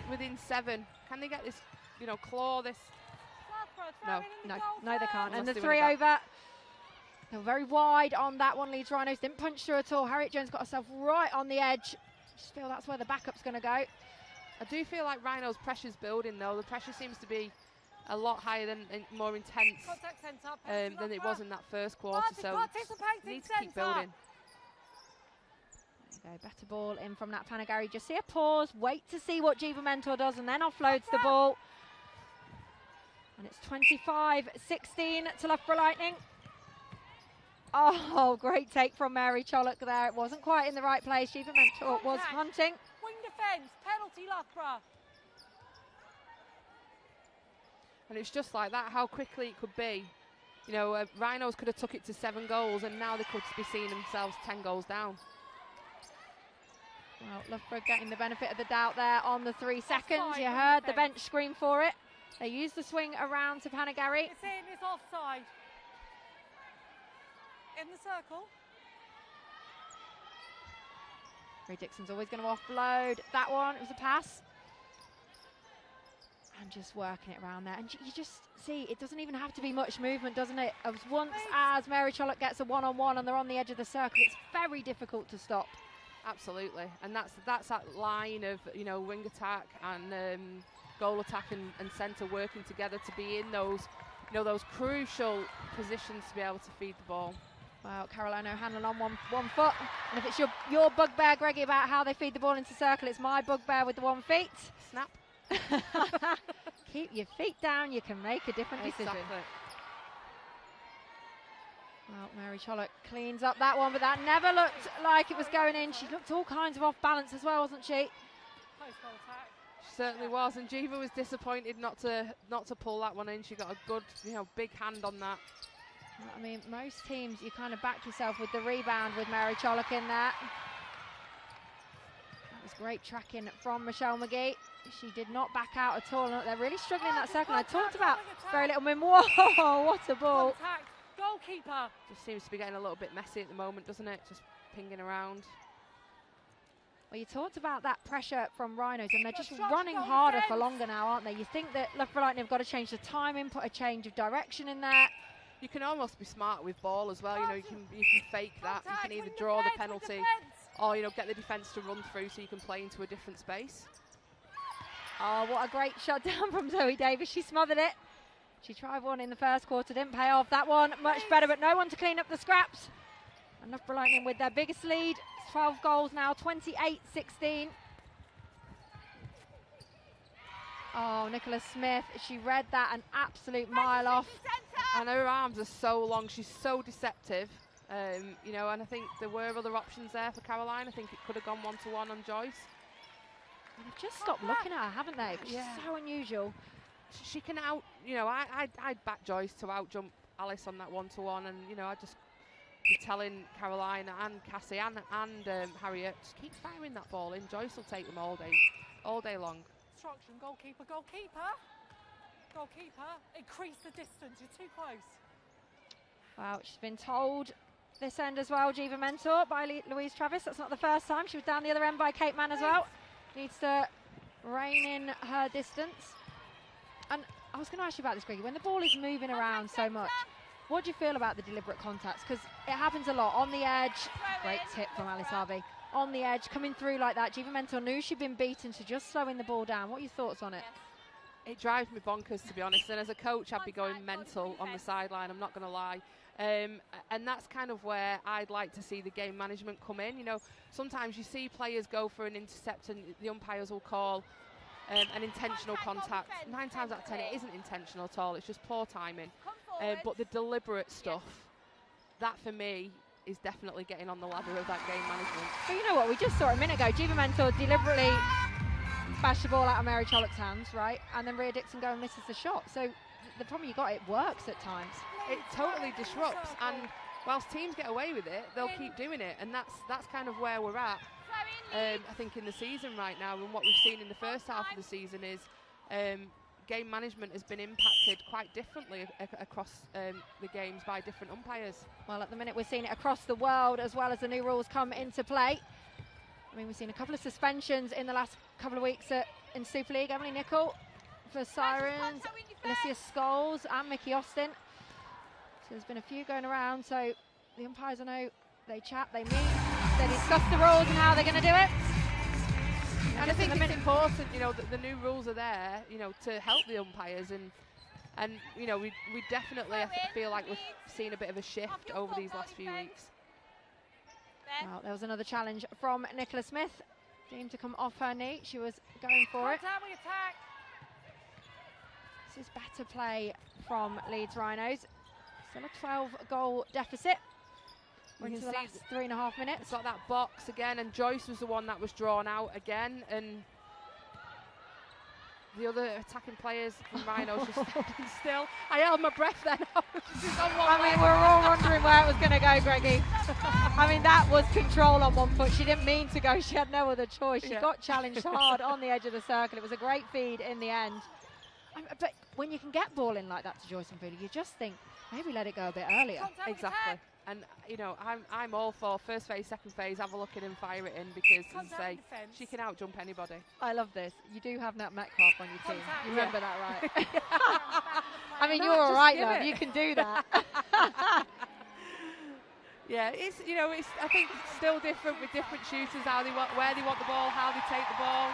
within 7? Can they get this, claw this? No, No, they can't. And Unless the they 3 win it over. They were very wide on that one. Leeds Rhinos didn't punch through at all. Harriet Jones got herself right on the edge. Just feel that's where the backup's going to go. I do feel like Rhinos' pressure's building though. The pressure seems to be a lot higher and more intense Contact centre. than it was in that first quarter. So Participating needs to keep building. There you go, better ball in from Nat Panagari. Just see a pause, wait to see what Jiva Mentor does, and then offloads the ball. And it's 25-16 to Loughborough Lightning. Oh, great take from Mary Chollock there. It wasn't quite in the right place. Jiva Mentor was hunting. Wing defence, penalty Loughborough. And it's just like that, how quickly it could be. Rhinos could have took it to 7 goals, and now they could be seeing themselves 10 goals down. Well, Loughborough getting the benefit of the doubt there on the 3 seconds. Offside You on heard the defence. bench scream for it. They used the swing around to Panagari. It's in, it's offside. In the circle. Ray Dixon's always going to offload that one. It was a pass. And just working it around there. And you just see, it doesn't even have to be much movement, doesn't it? Once as Mary Chollock gets a one-on-one and they're on the edge of the circle, it's very difficult to stop. Absolutely, and that's that line of wing attack and goal attack and centre working together to be in those those crucial positions to be able to feed the ball. Well, Caroline O'Hanlon on one foot, and if it's your bugbear, Greggy, about how they feed the ball into circle, it's my bugbear with the 1 feet. Snap. Keep your feet down, you can make a different decision. Exactly. Well, Mary Chollock cleans up that one, but that never looked like it was going in. She looked all kinds of off balance as well, wasn't she? Post goal attack. She certainly was, and Jiva was disappointed not to pull that one in. She got a good, big hand on that. I mean, most teams, you kind of back yourself with the rebound with Mary Chollock in there. That was great tracking from Michelle McGee. She did not back out at all. They're really struggling in that circle. I talked about very little min. Whoa, what a ball. Contact. Goalkeeper. Just seems to be getting a little bit messy at the moment, doesn't it? Just pinging around. Well, you talked about that pressure from Rhinos, and they're just Shot, running goal harder defence. for longer now, aren't they? You think that Loughborough Lightning have got to change the timing, put a change of direction in there. You can almost be smart with ball as well. You can fake that. You can either Wing draw the defence, wing penalty defence. or get the defence to run through so you can play into a different space. Oh, what a great shot down from Zoe Davis. She smothered it. She tried one in the first quarter, didn't pay off. That one much better, but no one to clean up the scraps. And Loughborough Lightning with their biggest lead. 12 goals now, 28-16. Oh, Nicola Smith, she read that an absolute mile off. And her arms are so long, she's so deceptive. You know, and I think there were other options there for Caroline. I think it could have gone one-to-one on Joyce. And they've just stopped looking at her, haven't they? Which is so unusual. She can I'd back Joyce to out-jump Alice on that one-to-one, and, you know, I'd just be telling Caroline and Cassie and Harriet, just keep firing that ball in. Joyce will take them all day long. Instruction, goalkeeper, goalkeeper. Goalkeeper, increase the distance, you're too close. Wow, she's been told this end as well, Jiva Mentor, by Louise Travis. That's not the first time. She was down the other end by Kate Mann as well. Needs to rein in her distance. And I was going to ask you about this, Greg. When the ball is moving around so much, what do you feel about the deliberate contacts? Because it happens a lot. On the edge, great tip from Alice Harvey. On the edge, coming through like that. Jiva Mentor knew she'd been beaten, so just slowing the ball down. What are your thoughts on it? It drives me bonkers, to be honest. And as a coach, I'd be going mental on the sideline, I'm not going to lie. And that's kind of where I'd like to see the game management come in. You know, sometimes you see players go for an intercept and the umpires will call an intentional contact. 9 times out of 10, it isn't intentional at all. It's just poor timing. But the deliberate stuff, that for me is definitely getting on the ladder of that game management. But you know what? We just saw it a minute ago. Jiva Mentor deliberately bashed the ball out of Mary Trollope's hands, right? And then Rhea Dixon go and misses the shot. So the problem you got, it works at times. It totally disrupts, and whilst teams get away with it, they'll keep doing it, and that's kind of where we're at. I think in the season right now, and what we've seen in the first half of the season is game management has been impacted quite differently across the games by different umpires. Well, at the minute we're seeing it across the world as well as the new rules come into play. I mean, we've seen a couple of suspensions in the last couple of weeks in Super League. Emily Nicol for sirens, Alicia Scholes and Mickey Austin. So there's been a few going around, so the umpires, I know, they chat, they meet, they discuss the rules and how they're going to do it. And I think it's important, you know, that the new rules are there, you know, to help the umpires, and you know, we definitely feel like we've seen a bit of a shift over these last few weeks. Well, there was another challenge from Nicola Smith, deemed to come off her knee. She was going for it. This is better play from Leeds Rhinos. Still a 12-goal deficit. We're into the last 3.5 minutes. It's got that box again, and Joyce was the one that was drawn out again, and the other attacking players from Rhinos just stood still. I held my breath then. I mean, we're all wondering where it was going to go, Greggy. I mean, that was control on one foot. She didn't mean to go. She had no other choice. She got challenged hard on the edge of the circle. It was a great feed in the end. But when you can get ball in like that to Joyce and Foodie, you just think, maybe let it go a bit earlier. Exactly. And, you know, I'm all for first phase, second phase, have a look in and fire it in, because, as I say, she can out-jump anybody. I love this. You do have Nat Metcalf on your team. You remember that, right? I mean, you're all right, love. You can do that. Yeah, it's, you know, it's, I think it's still different with different shooters, where they want the ball, how they take the ball.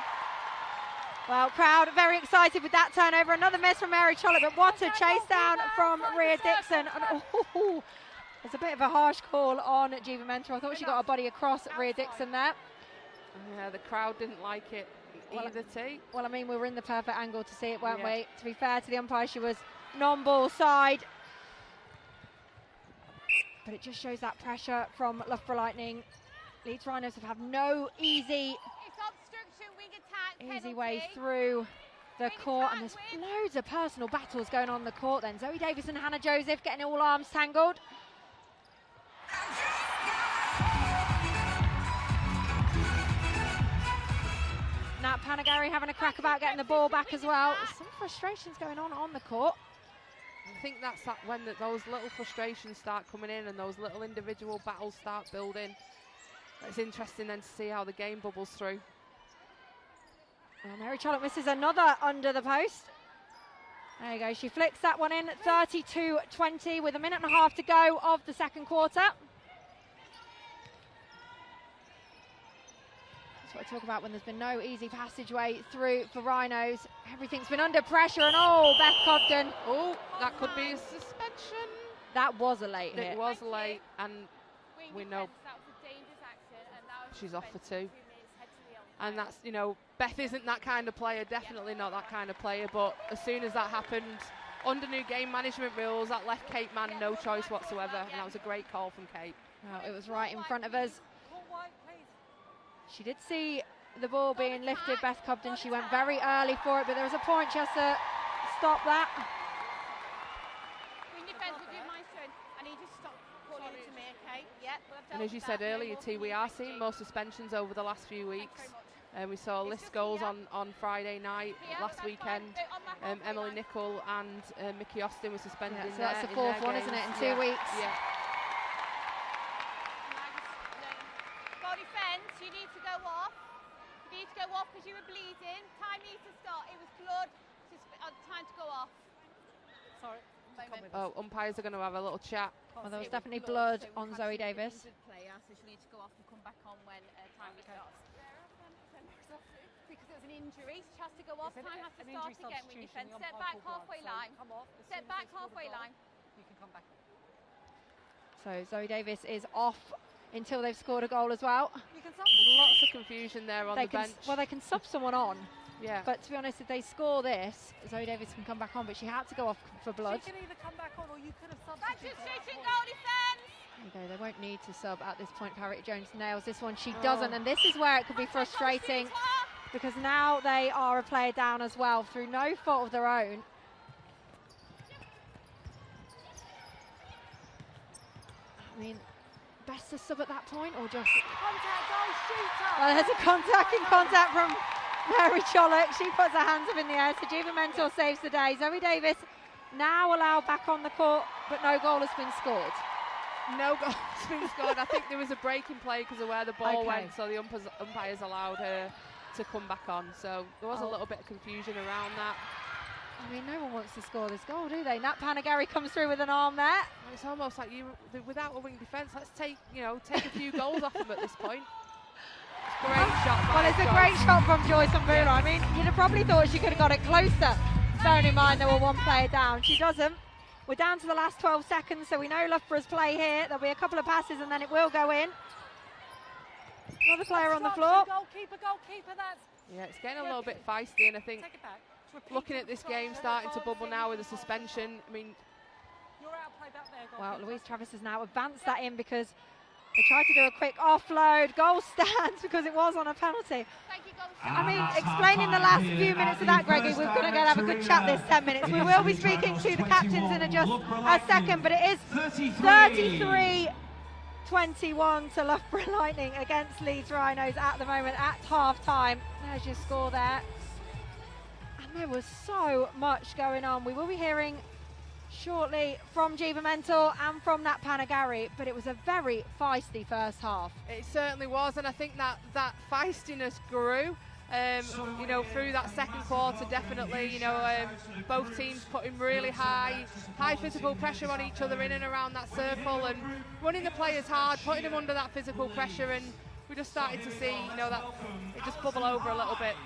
Well, crowd very excited with that turnover. Another miss from Mary Trollope, but what a chase down from Rhea Dixon. And, there's a bit of a harsh call on Jiva Mentor. I thought she got a body across Rhea Dixon there. Yeah, the crowd didn't like it either, T. Well, I mean, we were in the perfect angle to see it, weren't we? To be fair to the umpire, she was non-ball side. But it just shows that pressure from Loughborough Lightning. Leeds Rhinos have had no easy way through the court, and there's loads of personal battles going on the court then. Zoe Davis and Hannah Joseph getting all arms tangled. Nat Panagari having a crack about getting the ball back as well. Some frustrations going on the court. I think that's when those little frustrations start coming in and those little individual battles start building. It's interesting then to see how the game bubbles through. Well, Mary Trollope misses another under the post. There you go, she flicks that one in, 32-20 with 1.5 minutes to go of the second quarter. That's what I talk about when there's been no easy passageway through for Rhinos. Everything's been under pressure, and Beth Cobden. Oh, that could be a suspension. That was a late hit. It was late, and we know That was a dangerous action, and now she's off for 2. 2 minutes, head to the onside. And that's, you know, Beth isn't that kind of player, definitely not that kind of player, but as soon as that happened, under new game management rules, that left Kate Mann no choice whatsoever, and that was a great call from Kate. Well, it was right in front of us. Call white, please. She did see the ball being lifted, Beth Cobden. She went very early for it, but there was a point she has to stop that. Wing defence, would you mind showing? I need you to stop calling it to me, okay? Yeah. And as you said earlier, T, we are seeing more suspensions over the last few weeks. We saw list goals on Friday night, last weekend. Emily Nicol and Mickey Austin were suspended. Yeah, so that's the 4th one, isn't it, in 2 weeks? Yeah. Goal defence, you need to go off. You need to go off because you were bleeding. Time needs to start. It was blood. Time to go off. Sorry. Oh, umpires are going to have a little chat. Well, there was definitely blood on Zoe Davis. Player, so she needs to go off and come back on when time starts. Because it was an injury, she has to go off. Time has to start again. Wing defence. Step back halfway line. Step back halfway line. You can come back. So Zoe Davis is off until they've scored a goal as well. You can There's lots of confusion there on the bench. Well, they can sub someone on. Yeah. But to be honest, if they score this, Zoe Davis can come back on, but she had to go off for blood. She can either come back on or you could have Back to substituted. shooting goal defence. There you go, they won't need to sub at this point. Harriet Jones nails this one, she doesn't, and this is where it could be frustrating because now they are a player down as well through no fault of their own. I mean, best to sub at that point or just... Contact, goal, shooter. Well, there's a contact from Mary Chollock. She puts her hands up in the air, so Jiva Mentor saves the day. Zoe Davis now allowed back on the court, but no goal has been scored. No goal has been scored. I think there was a break in play because of where the ball went, so the umpires allowed her to come back on. So there was a little bit of confusion around that. I mean, no one wants to score this goal, do they? Nat Panagari comes through with an arm there. And it's almost like without a wing defence, let's take a few goals off them at this point. Great shot. Well, it's a great shot from Joyce Mbula. I mean, you'd have probably thought she could have got it closer, bearing in mind there were one player down. She doesn't. We're down to the last 12 seconds, so we know Loughborough's play here. There'll be a couple of passes and then it will go in. Another player on the floor. Goalkeeper, that's... Yeah, it's getting a little bit feisty, and I think Take it back. looking at this game starting to bubble now with a suspension, I mean... You're outplay back there, Well, goalkeeper. Louise Travis has now advanced that in because they tried to do a quick offload. Goal stands because it was on a penalty. Thank you, goal I mean, explaining the last few minutes of that, Greggy, we're going to have a good chat this 10 minutes. We will be speaking to the captains in just a second, but it is 33-21 to Loughborough Lightning against Leeds Rhinos at the moment at half-time. There's your score there. And there was so much going on. We will be hearing shortly from Jiva Mentor and from Nat Panagari, but it was a very feisty first half. It certainly was, and I think that feistiness grew, through that second quarter. Definitely, both teams putting really high physical pressure on each other in and around that circle, and running the players hard, putting them under that physical pressure, and we just started to see, that it just bubble over a little bit.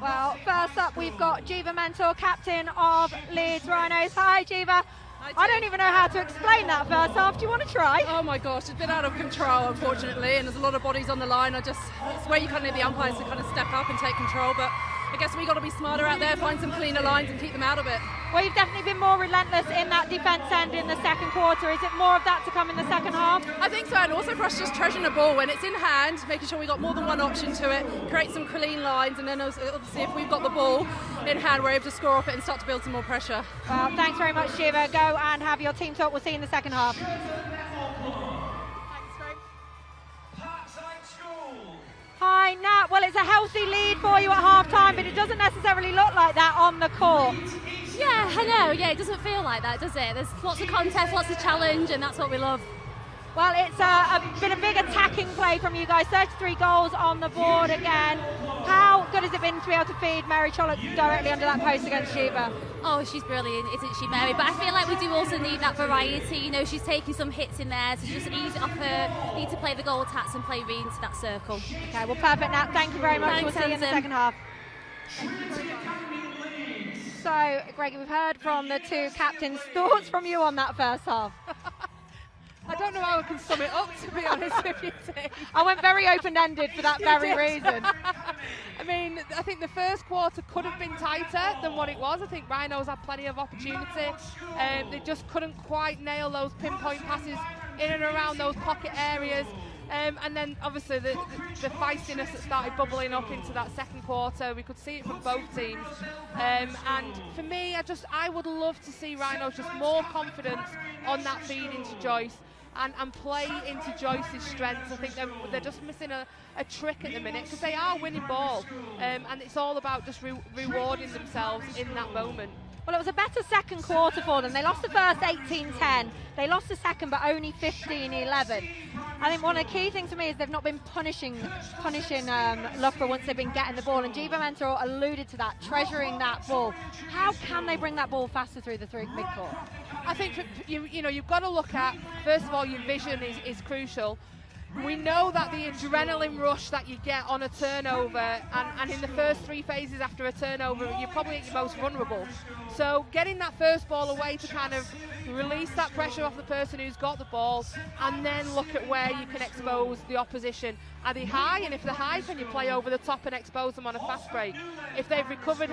Well, first up we've got Jiva Mentor, captain of Leeds Rhinos. Hi Jiva. I don't even know how to explain that first half. Do you want to try? Oh my gosh, it's been out of control unfortunately, and there's a lot of bodies on the line. It's where you kind of need the umpires to kind of step up and take control, but I guess we got to be smarter out there, find some cleaner lines and keep them out of it. Well, you've definitely been more relentless in that defence end in the second quarter. Is it more of that to come in the second half? I think so, and also for us just treasuring the ball when it's in hand, making sure we got more than one option to it, create some clean lines, and then obviously if we've got the ball in hand, we're able to score off it and start to build some more pressure. Well, thanks very much, Jiva. Go and have your team talk. We'll see you in the second half. Hi, Nat. Well, it's a healthy lead for you at half-time, but it doesn't necessarily look like that on the court. Yeah, I know. Yeah, it doesn't feel like that, does it? There's lots of contest, lots of challenge, and that's what we love. Well, it's been a big attacking play from you guys. 33 goals on the board again. How good has it been to be able to feed Mary Trollope directly under that post against Sheba? Oh, she's brilliant, isn't she, Mary? But I feel like we do also need that variety. You know, she's taking some hits in there to just ease it off her. Need to play the goal attacks and play Ree into that circle. Okay, well, perfect, Nat. Thank you very much. Thanks, We'll see you in the second half. So, Greg, we've heard from the two captains. Thoughts from you on that first half? I don't know how I can sum it up, to be honest with you, Dave. I went very open-ended for that very reason. I mean, I think the first quarter could have been tighter than what it was. I think Rhinos had plenty of opportunity. They just couldn't quite nail those pinpoint passes in and around those pocket areas. And then obviously the feistiness that started bubbling up into that second quarter, we could see it from both teams. And for me, I would love to see Rhinos just more confidence on that feed into Joyce and play into Joyce's strengths. I think they're just missing a trick at the minute because they are winning ball, and it's all about just rewarding themselves in that moment. Well, it was a better second quarter for them. They lost the first 18-10. They lost the second, but only 15-11. I think one of the key things for me is they've not been punishing Loughborough once they've been getting the ball. And Jiva Mentor alluded to that, treasuring that ball. How can they bring that ball faster through the midcourt? I think you've got to look at, first of all, your vision is crucial. We know that the adrenaline rush that you get on a turnover, and in the first three phases after a turnover, you're probably at your most vulnerable. So getting that first ball away to kind of release that pressure off the person who's got the ball, and then look at where you can expose the opposition. Are they high? And if they're high, can you play over the top and expose them on a fast break? If they've recovered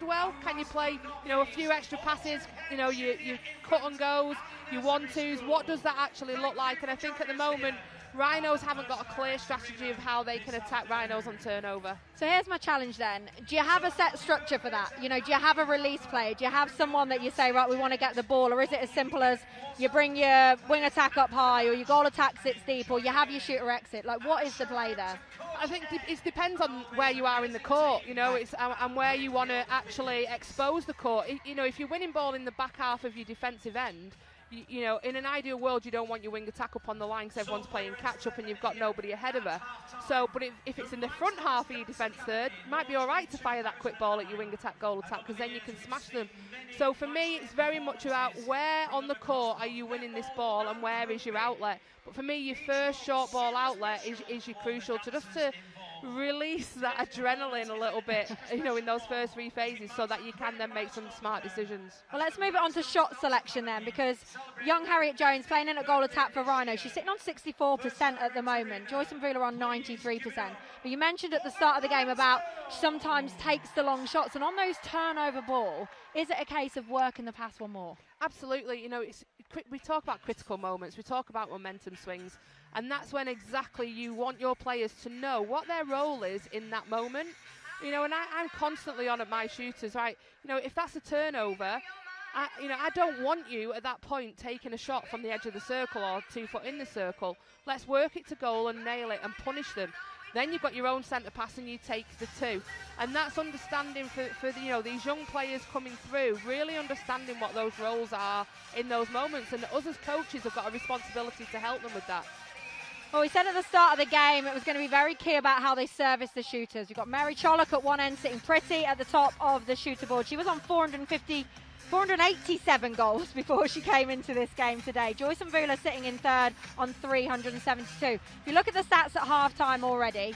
well, can you play, a few extra passes? You cut and goes, your 1-2s. What does that actually look like? And I think at the moment, Rhinos haven't got a clear strategy of how they can attack Rhinos on turnover. So here's my challenge then. Do you have a set structure for that? Do you have a release play? Do you have someone that you say, right, we want to get the ball? Or is it as simple as you bring your wing attack up high, or your goal attack sits deep, or you have your shooter exit? Like, what is the play there? I think it depends on where you are in the court, and where you want to actually expose the court. If you're winning ball in the back half of your defensive end, in an ideal world, you don't want your wing attack up on the line because everyone's playing catch up and you've got nobody ahead of her. So, but if it's in the front half of your defence third, it might be all right to fire that quick ball at your wing attack, goal attack, because then you can smash them. So for me, it's very much about where on the court are you winning this ball and where is your outlet. But for me, your first short ball outlet is your crucial to release that adrenaline a little bit, in those first three phases, so that you can then make some smart decisions. Well, let's move it on to shot selection then, because young Harriet Jones playing in at goal attack for Rhino. She's sitting on 64% at the moment. Joyce and Vula on 93%. But you mentioned at the start of the game about she sometimes takes the long shots, and on those turnover ball, is it a case of working the pass one more? Absolutely. We talk about critical moments, we talk about momentum swings, and that's when exactly you want your players to know what their role is in that moment. And I'm constantly on at my shooters, right? If that's a turnover, I don't want you at that point taking a shot from the edge of the circle or 2 foot in the circle. Let's work it to goal and nail it and punish them. Then you've got your own centre pass and you take the 2. And that's understanding for these young players coming through, really understanding what those roles are in those moments. And us as coaches have got a responsibility to help them with that. Well, we said at the start of the game it was going to be very key about how they service the shooters. You've got Mary Trollope at one end sitting pretty at the top of the shooter board. She was on 487 goals before she came into this game today. Joyce and Vula sitting in third on 372. If you look at the stats at half-time already,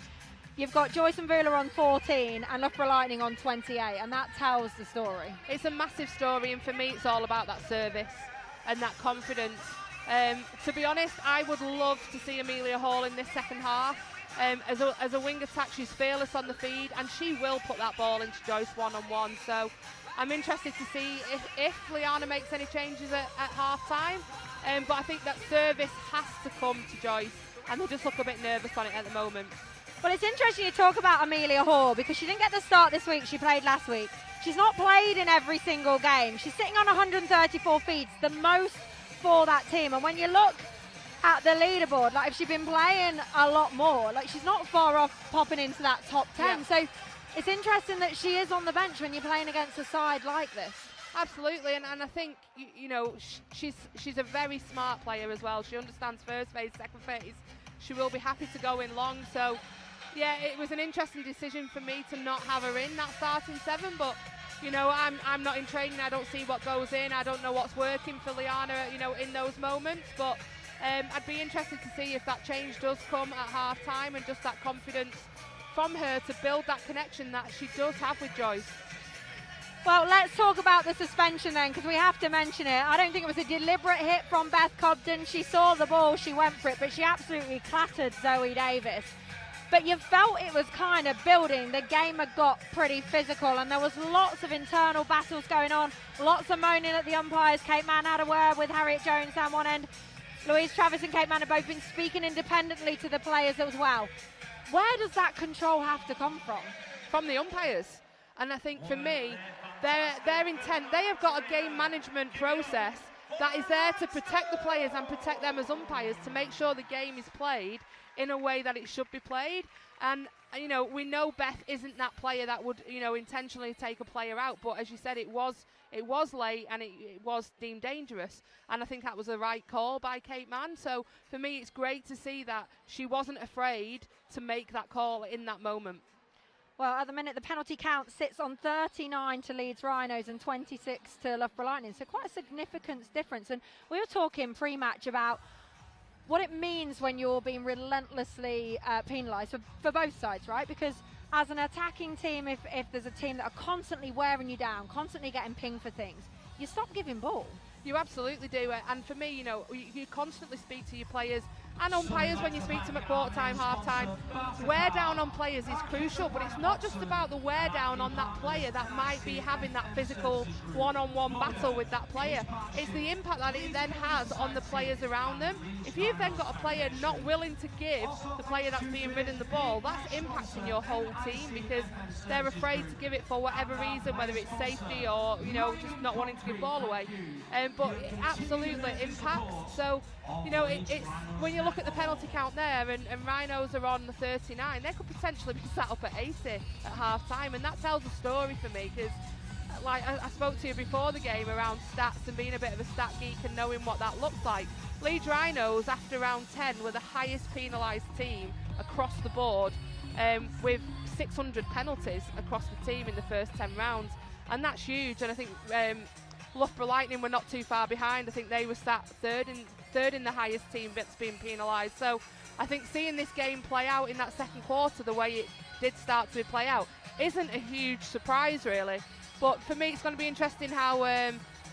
you've got Joyce and Vula on 14 and Loughborough Lightning on 28, and that tells the story. It's a massive story, and for me it's all about that service and that confidence. To be honest, I would love to see Amelia Hall in this second half. As a wing attack, she's fearless on the feed, and she will put that ball into Joyce one-on-one. So I'm interested to see if Liana makes any changes at half-time. But I think that service has to come to Joyce, and they just look a bit nervous on it at the moment. Well, it's interesting you talk about Amelia Hall, because she didn't get the start this week. She played last week. She's not played in every single game. She's sitting on 134 feeds, the most for that team. And when you look at the leaderboard, like if she'd been playing a lot more, like she's not far off popping into that top 10. Yeah. So it's interesting that she is on the bench when you're playing against a side like this. Absolutely, and I think you know she's a very smart player as well. She understands first phase, second phase. She will be happy to go in long. So yeah, it was an interesting decision for me to not have her in that starting 7. But you know, I'm not in training. I don't see what goes in. I don't know what's working for Liana, you know, in those moments. But I'd be interested to see if that change does come at half time, and just that confidence from her to build that connection that she does have with Joyce. Well, let's talk about the suspension then, because we have to mention it. I don't think it was a deliberate hit from Beth Cobden. She saw the ball, she went for it, but she absolutely clattered Zoe Davis. But you felt it was kind of building. The game had got pretty physical, and there was lots of internal battles going on, lots of moaning at the umpires. Kate Mann had a word with Harriet Jones down one end. Louise Travis and Kate Mann have both been speaking independently to the players as well. Where does that control have to come from? From the umpires. And I think for me, their intent, they have got a game management process that is there to protect the players and protect them as umpires, to make sure the game is played in a way that it should be played. And you know, we know Beth isn't that player that would, you know, intentionally take a player out, but as you said, it was late and it was deemed dangerous, and I think that was the right call by Kate Mann. So for me, it's great to see that she wasn't afraid to make that call in that moment. Well, at the minute, the penalty count sits on 39 to Leeds Rhinos and 26 to Loughborough Lightning. So quite a significant difference. And we were talking pre-match about what it means when you're being relentlessly penalised for both sides, right? Because as an attacking team, if there's a team that are constantly wearing you down, constantly getting pinged for things, you stop giving ball. You absolutely do. And for me, you know, you constantly speak to your players and umpires when you speak to them at quarter time, half time. Wear down on players is crucial, but it's not just about the wear down on that player that might be having that physical one-on-one battle with that player. It's the impact that it then has on the players around them. If you've then got a player not willing to give the player that's being ridden the ball, that's impacting your whole team, because they're afraid to give it for whatever reason, whether it's safety or, you know, just not wanting to give ball away. But it absolutely impacts. So, you know, it's when you look at the penalty count there, and Rhinos are on the 39, they could potentially be sat up at 80 at half time, and that tells a story for me, because like I spoke to you before the game around stats and being a bit of a stat geek and knowing what that looks like. Leeds Rhinos, after round 10, were the highest penalised team across the board, with 600 penalties across the team in the first 10 rounds, and that's huge. And I think Loughborough Lightning were not too far behind. I think they were sat third in the highest team that's been penalised. So I think seeing this game play out in that second quarter the way it did start to play out isn't a huge surprise, really. But for me, it's going to be interesting how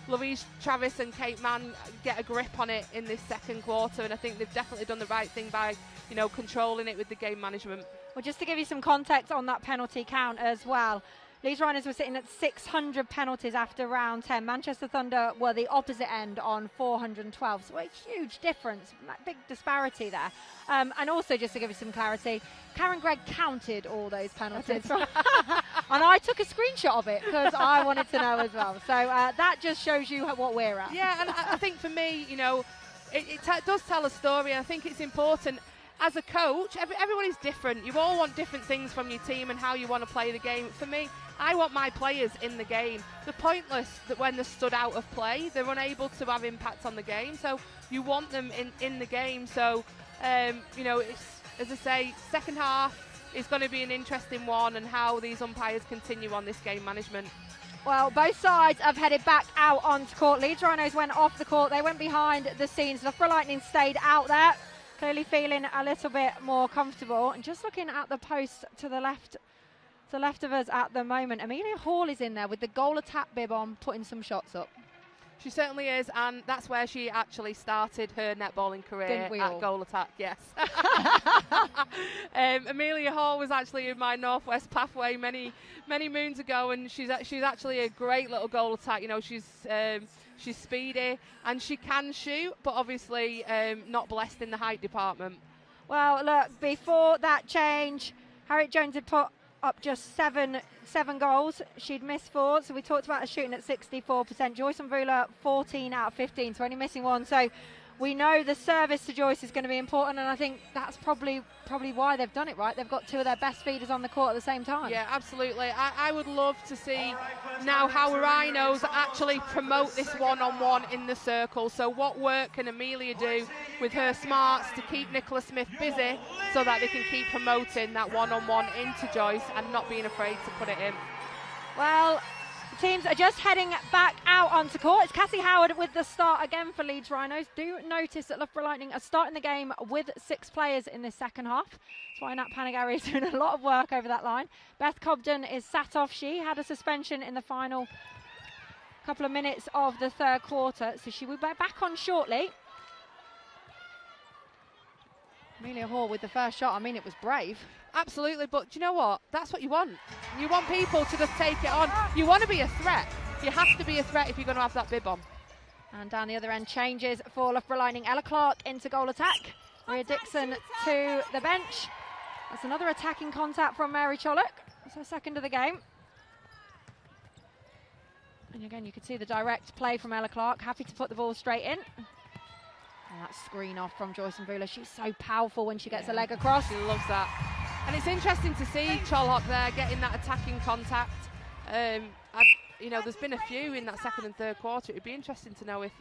Louise Travis and Kate Mann get a grip on it in this second quarter, and I think they've definitely done the right thing by, you know, controlling it with the game management. Well, just to give you some context on that penalty count as well, Leeds Rhinos were sitting at 600 penalties after round 10. Manchester Thunder were the opposite end on 412. So a huge difference, big disparity there. And also, just to give you some clarity, Karen Gregg counted all those penalties. And I took a screenshot of it because I wanted to know as well. So that just shows you what we're at. Yeah, and I think for me, you know, it does tell a story. I think it's important. As a coach, everyone is different. You all want different things from your team and how you want to play the game. For me, I want my players in the game. They're pointless that when they're stood out of play, they're unable to have impact on the game. So you want them in the game. So, you know, it's, as I say, second half is going to be an interesting one, and how these umpires continue on this game management. Well, both sides have headed back out onto court. Leeds Rhinos went off the court. They went behind the scenes. Loughborough Lightning stayed out there, clearly feeling a little bit more comfortable. And just looking at the post to the left of us at the moment, Amelia Hall is in there with the goal attack bib on, putting some shots up. She certainly is, and that's where she actually started her netballing career, at goal attack, yes. Amelia Hall was actually in my Northwest pathway many moons ago, and she's actually a great little goal attack. You know, she's speedy and she can shoot, but obviously not blessed in the height department. Well, look, before that change, Harriet Jones had put up just seven goals. She'd missed 4, so we talked about her shooting at 64%. Joyce and Vula 14 out of 15, so only missing 1. So We know the service to Joyce is going to be important, and I think that's probably why they've done it right. They've got two of their best feeders on the court at the same time. Yeah, absolutely. I would love to see now how Rhinos actually promote this one-on-one in the circle. So what work can Amelia do with her smarts to keep Nicola Smith busy so that they can keep promoting that one-on-one into Joyce and not being afraid to put it in? Well, teams are just heading back out onto court. It's Cassie Howard with the start again for Leeds Rhinos. Do notice that Loughborough Lightning are starting the game with 6 players in this second half. That's why Nat Panagari is doing a lot of work over that line. Beth Cobden is sat off. She had a suspension in the final couple of minutes of the third quarter, so she will be back on shortly. Amelia Hall with the first shot. I mean, it was brave. Absolutely, but do you know what? That's what you want. You want people to just take it on. You want to be a threat. You have to be a threat if you're going to have that bib on. And down the other end, changes for Loughborough Lightning. Ella Clark into goal attack. Maria Dixon to the bench. That's another attacking contact from Mary Chollock. That's her second of the game. And again, you can see the direct play from Ella Clark. Happy to put the ball straight in. And that screen off from Joyce Mbula. She's so powerful when she gets a leg across. She loves that. And it's interesting to see Cholhock there getting that attacking contact. You know, there's been a few in that second and third quarter. It'd be interesting to know if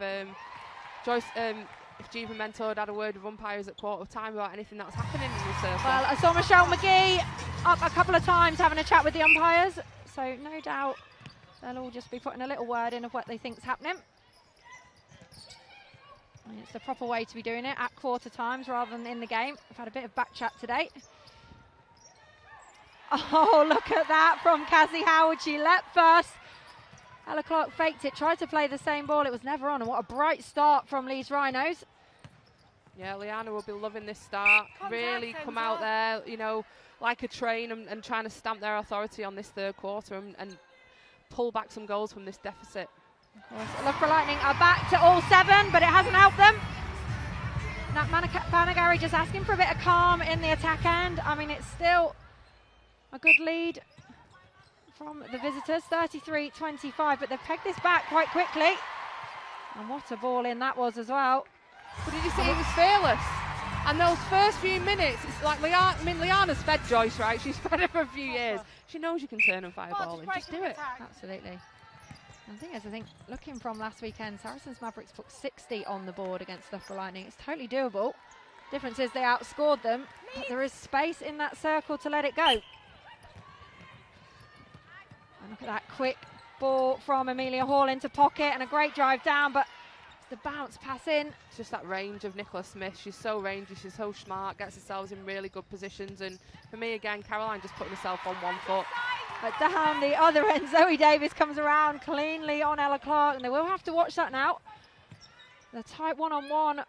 Jeeva Mentor had a word with umpires at quarter time about anything that was happening in the circle. Well, I saw Michelle McGee up a couple of times having a chat with the umpires. So no doubt they'll all just be putting a little word in of what they think's happening. I mean, it's the proper way to be doing it at quarter times rather than in the game. I've had a bit of back chat today. Oh, look at that from Cassie Howard. She leapt first. Ella Clark faked it, tried to play the same ball. It was never on. And what a bright start from Leeds Rhinos. Yeah, Liana will be loving this start. Really come out there, you know, like a train and trying to stamp their authority on this third quarter and pull back some goals from this deficit. Loughborough Lightning are back to all 7, but it hasn't helped them. Nat Panagari just asking for a bit of calm in the attack end. I mean, it's still a good lead from the visitors, 33-25, but they've pegged this back quite quickly. And what a ball in that was as well. But did you see it was fearless? And those first few minutes, it's like Liana's fed Joyce, right? She's fed her for a few years. She knows you can turn and fire ball and just do it. Absolutely. And the thing is, I think looking from last weekend, Saracens Mavericks put 60 on the board against Loughborough Lightning. It's totally doable. Difference is they outscored them, but there is space in that circle to let it go. And look at that quick ball from Amelia Hall into pocket and a great drive down, but it's the bounce pass in. It's just that range of Nicola Smith. She's so rangy, she's so smart, gets herself in really good positions. And for me, again, Caroline just putting herself on one foot. But down the other end, Zoe Davis comes around cleanly on Ella Clark, and they will have to watch that now. The tight one-on-one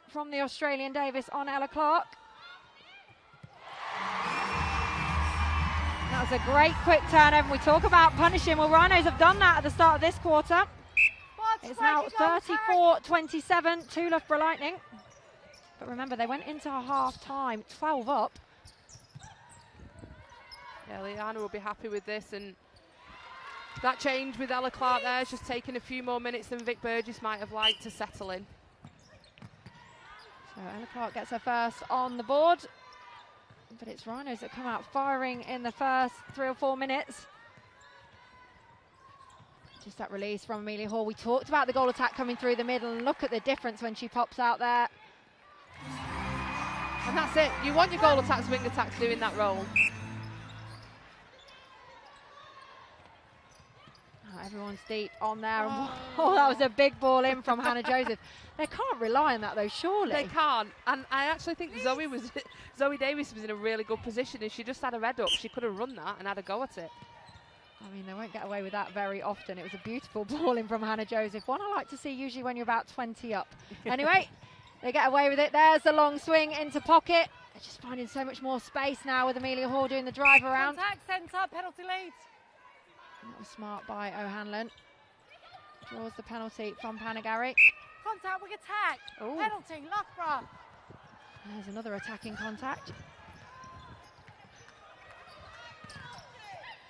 from the Australian Davis on Ella Clark. That was a great quick turnover. We talk about punishing. Well, Rhinos have done that at the start of this quarter. It's now 34-27 to Loughborough Lightning. But remember, they went into half time 12 up. Yeah, Liana will be happy with this, and that change with Ella Clark there is just taking a few more minutes than Vic Burgess might have liked to settle in. So Ella Clark gets her first on the board, but it's Rhinos that come out firing in the first 3 or 4 minutes. Just that release from Amelia Hall. We talked about the goal attack coming through the middle, and look at the difference when she pops out there. And that's it. You want your goal attacks, wing attacks doing that role. Everyone's deep on there. Oh, that was a big ball in from Hannah Joseph. They can't rely on that though, surely. They can't. And I actually think Zoe Davis was in a really good position. If she just had her head up, she could have run that and had a go at it. I mean, they won't get away with that very often. It was a beautiful ball in from Hannah Joseph. One I like to see usually when you're about 20 up. Anyway, they get away with it. There's the long swing into pocket. They're just finding so much more space now with Amelia Hall doing the drive around. Contact centre, penalty lead. That was smart by O'Hanlon. Draws the penalty from Panagari. Contact, we attack. Ooh. Penalty, Loughborough. There's another attacking contact.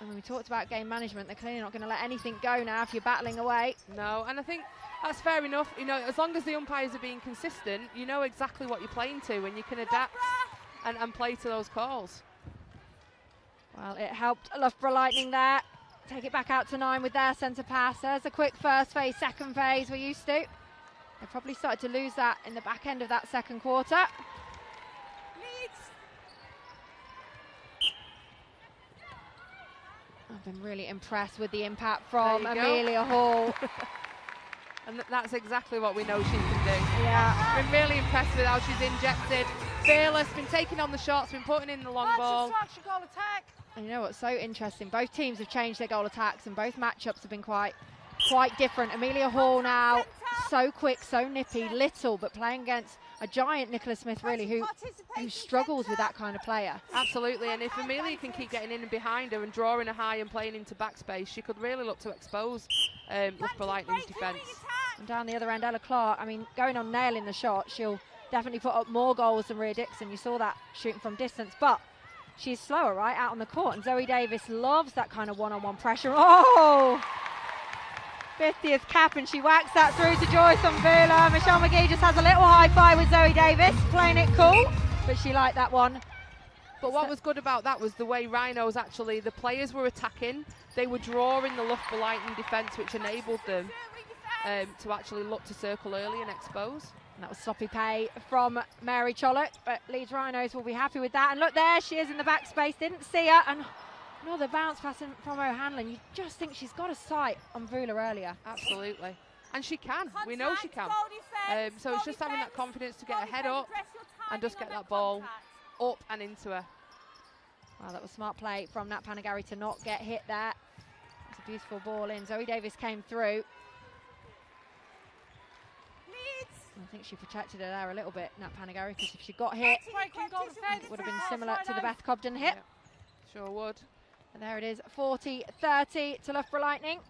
I mean, we talked about game management. They're clearly not going to let anything go now if you're battling away. No, and I think that's fair enough. You know, as long as the umpires are being consistent, you know exactly what you're playing to, and you can adapt and play to those calls. Well, it helped Loughborough Lightning there. Take it back out to 9 with their centre pass. There's a quick first phase, second phase we're used to. They probably started to lose that in the back end of that second quarter. I've been really impressed with the impact from Amelia Hall. And that's exactly what we know she can do. Yeah. Been really impressed with how she's injected. Fearless, been taking on the shots, been putting in the long ball. Goal attack. And you know what's so interesting? Both teams have changed their goal attacks and both matchups have been quite different. Amelia Hall now, so quick, so nippy, little, but playing against a giant Nicola Smith, really, who struggles with that kind of player. Absolutely, and if Amelia can keep getting in and behind her and drawing her high and playing into backspace, she could really look to expose Loughborough Lightning's defence. And down the other end, Ella Clark, I mean, going on nailing the shot, she'll definitely put up more goals than Rhea Dixon. You saw that shooting from distance, but she's slower, right, out on the court. And Zoe Davis loves that kind of one-on-one pressure. Oh! 50th cap, and she whacks that through to Joyce Mvula. Michelle McGee just has a little high five with Zoe Davis, playing it cool, but she liked that one. But what was good about that was the way Rhinos actually, the players were attacking, they were drawing the Loughborough Lightning defence, which enabled them to actually look to circle early and expose. And that was sloppy play from Mary Chollet, but Leeds Rhinos will be happy with that. And look, there she is in the backspace, didn't see her, and another bounce pass from O'Hanlon. You just think she's got a sight on Mvula earlier. Absolutely. And she can. We know she can. So it's just having that confidence to get her head up and just get that ball up and into her. Well, that was smart play from Nat Panagari to not get hit there. It's a beautiful ball in. Zoe Davis came through. I think she protected her there a little bit, Nat Panagari, because if she got hit, it would have been similar to the Beth Cobden hit. Yeah, sure would. And there it is, 40-30 to Loughborough Lightning.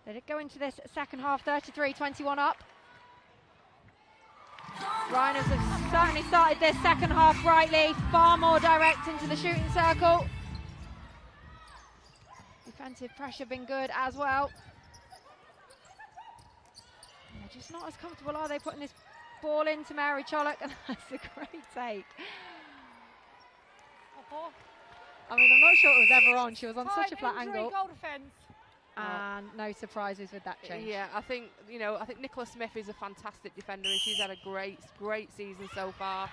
They did go into this second half 33-21 up. Rhinos have certainly started this second half brightly, far more direct into the shooting circle. Defensive pressure been good as well. They're just not as comfortable, are they, putting this ball into Mary Chollet? And that's a great take. I mean, I'm not sure it was ever on. She was on such a flat angle. Goal defence. And no surprises with that change. Yeah, I think Nicola Smith is a fantastic defender and she's had a great season so far.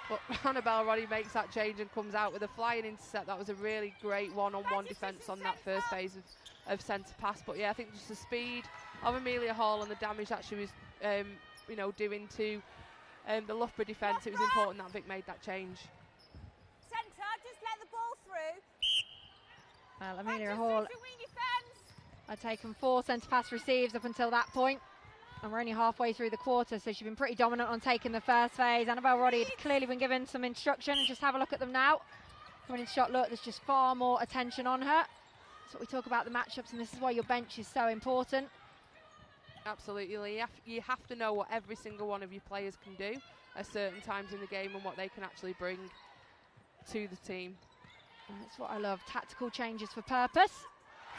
But Annabelle Roddy makes that change and comes out with a flying intercept. That was a really great one-on-one defence on that first phase of centre pass. But yeah, I think just the speed of Amelia Hall and the damage that she was doing to the Loughborough defence, it was important that Vic made that change. Centre, just let the ball through. Well, Amelia Hall had taken 4 centre pass receives up until that point, and we're only halfway through the quarter, so she's been pretty dominant on taking the first phase. Annabelle Roddy had clearly been given some instruction, and just have a look at them now. Coming in shot, look, there's just far more attention on her. That's what we talk about the matchups, and this is why your bench is so important. Absolutely, you have to know what every single one of your players can do at certain times in the game and what they can actually bring to the team. And that's what I love, tactical changes for purpose.